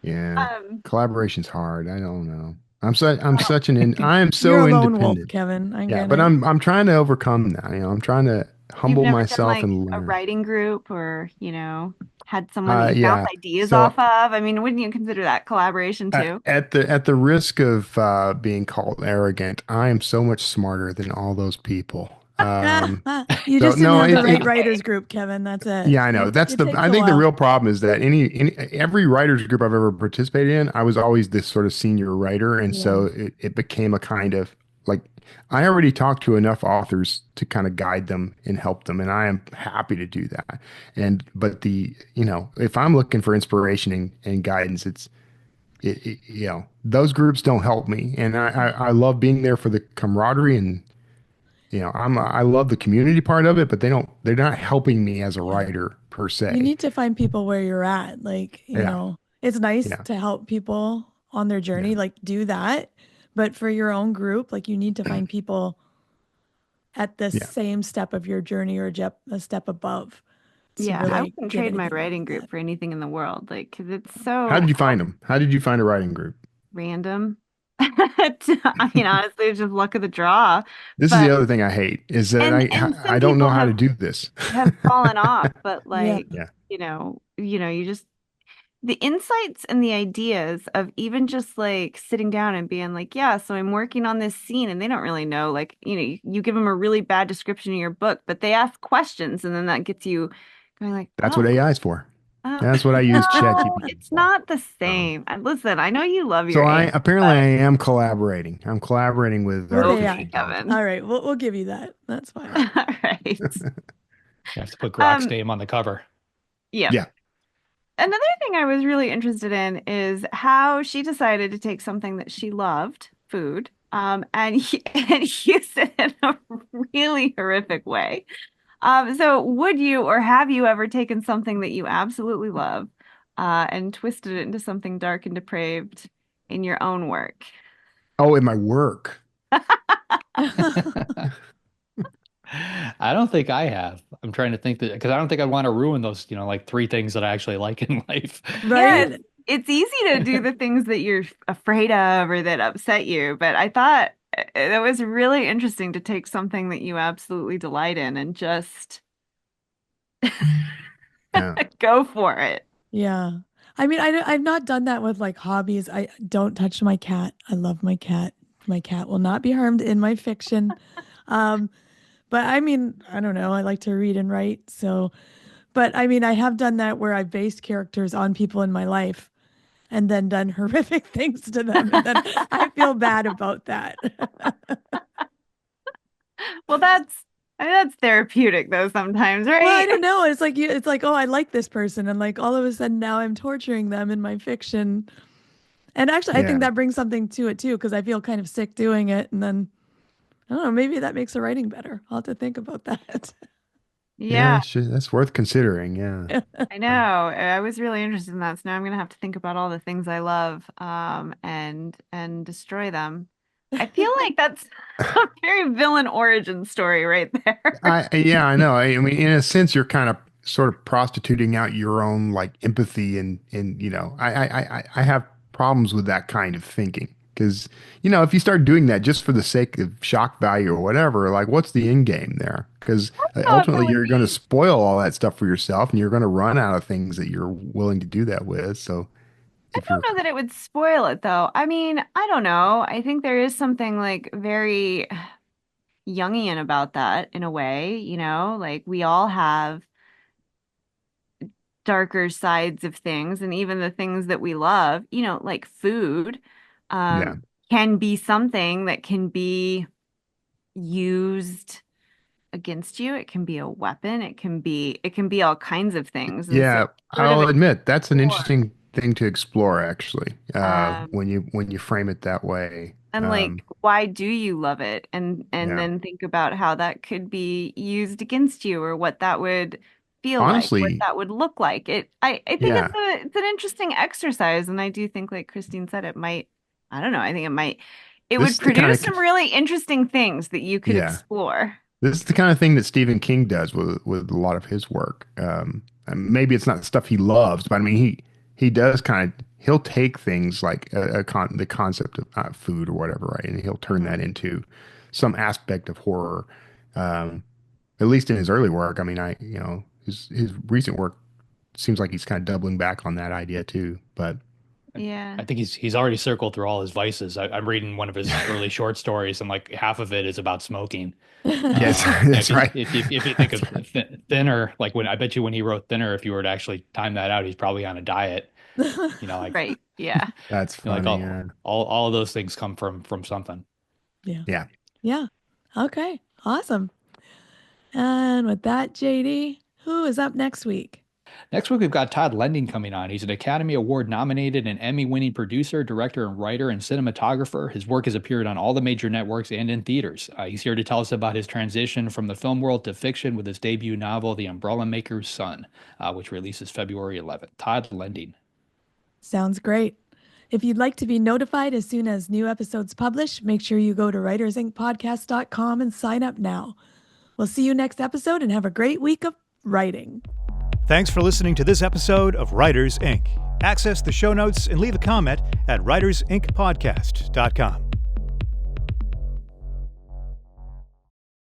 Yeah. Um, Collaboration's hard. I don't know. I am You're so a lone wolf, independent. Kevin. I Yeah, get but it. I'm trying to overcome that. I'm trying to you've humble never done myself like and a learn. writing group or, had someone that you bounce Yeah. ideas So off of? I mean, wouldn't you consider that collaboration too? at the risk of being called arrogant, I am so much smarter than all those people. You So just didn't no, have the right Okay. writers group, Kevin. That's it. yeah, I know. It takes I a think the while. real problem is that every writers group I've ever participated in, I was always this sort of senior writer, and Yeah. so it became a kind of like I already talked to enough authors to kind of guide them and help them, and I am happy to do that. And but if I'm looking for inspiration and guidance, those groups don't help me, and I love being there for the camaraderie, and I love the community part of it, but they're not helping me as a Yeah. writer per You se. need to find people where you're at. Like, Yeah, it's nice yeah, to help people on their yeah, journey, like do that. But for your own group, like you need to find people at the yeah. same step of your journey or a step above to Yeah, I really wouldn't get trade my anything out writing of group that. for anything in the world, like, because it's How so did you find them? How did you find a writing group? random. I mean, honestly, it's just luck of the draw. This is the But other thing I hate is that and I some don't know people how to do this. have fallen off, but Yeah. like, Yeah, you just the insights and the ideas of even just like sitting down and being like, yeah, so I'm working on this scene, and they don't really know, like, you give them a really bad description in your book, but they ask questions, and then that gets you going like, that's what oh, AI is for. oh, That's what I use no, ChatGPT it's for. not the So, same. And listen, I know you love so your I AI, apparently I but am collaborating. I'm collaborating with With artificial okay, AI. intelligence. Kevin. All right, we'll give you that. That's fine. All right. You have to put Grok's Um, name on the cover. yeah. Yeah. Another thing I was really interested in is how she decided to take something that she loved, food, and and use it in a really horrific way. So would you or have you ever taken something that you absolutely love, and twisted it into something dark and depraved in your own work? Oh, in my work. I don't think I have. I'm trying to think that because I don't think I'd want to ruin those, like three things that I actually like in life. Yeah, Right? it's easy to do the things that you're afraid of or that upset you, but I thought it was really interesting to take something that you absolutely delight in and just Yeah. go for it. Yeah. I mean, I've not done that with like hobbies. I don't touch my cat. I love my cat. My cat will not be harmed in my fiction. Um, but I mean, I don't know. I like to read and write. So, but I mean, I have done that where I based characters on people in my life and then done horrific things to them. And then I feel bad about that. Well, I mean, that's therapeutic though sometimes, Well, I right? don't know. It's like it's like, oh, I like this person, and like all of a sudden now I'm torturing them in my fiction. And actually, I think Yeah. that brings something to it too, because I feel kind of sick doing it. And then I don't know, maybe that makes the writing better. I'll have to think about that. Yeah, Yeah, that's worth considering. Yeah. I know. I was really interested in that. So now I'm gonna have to think about all the things I love, and destroy them. I feel like that's a very villain origin story right there. Yeah, I know. I mean, in a sense, you're kind of sort of prostituting out your own like empathy and I have problems with that kind of thinking because if you start doing that just for the sake of shock value or whatever, like what's the end game there? Because No, if it ultimately would you're going to be, spoil all that stuff for yourself and you're going to run out of things that you're willing to do that with. So I if you're, don't know that it would spoil it though. I mean, I don't know. I think there is something like very Jungian about that in a way, like we all have darker sides of things, and even the things that we love, like food, yeah, um, can be something that can be used against you. It can be a weapon. It can be all kinds of things. And so yeah, sort of I'll admit that's an explore. interesting thing to explore actually, Um, when you frame it that way. and like, Um, why do you love it? And yeah. then think about how that could be used against you, or what that would feel like, what Honestly, that would look like. I think yeah, it's an interesting exercise, and I do think, like Christine said, it might, I don't know, I think it this would is the kind produce of some really interesting things that you could yeah, explore. this is the kind of thing that Stephen King does with a lot of his work. And maybe it's not stuff he loves, but I mean he does kind of he'll take things like the concept of food or whatever, right, and he'll turn Mhm. that into some aspect of horror. Um, at least in his early work. I mean, his recent work seems like he's kind of doubling back on that idea too. But Yeah. I think he's already circled through all his vices. I'm reading one of his early short stories, and like half of it is about smoking. yes, If that's you right. if you think That's of right. Thinner, like when I bet you when he wrote Thinner, if you were to actually time that out, he's probably on a diet. Like Right. Yeah. That's like funny. Yeah. all of those things come from something. Yeah. Yeah. Yeah. Okay. Awesome. And with that, JD, who is up next week? Next week, we've got Todd Lending coming on. He's an Academy Award nominated and Emmy-winning producer, director, and writer and cinematographer. His work has appeared on all the major networks and in theaters. He's here to tell us about his transition from the film world to fiction with his debut novel, The Umbrella Maker's Son, which releases February 11th. Todd Lending. Sounds great. If you'd like to be notified as soon as new episodes publish, make sure you go to writersincpodcast.com and sign up now. We'll see you next episode and have a great week of writing. Thanks for listening to this episode of Writers Inc. Access the show notes and leave a comment at writersincpodcast.com.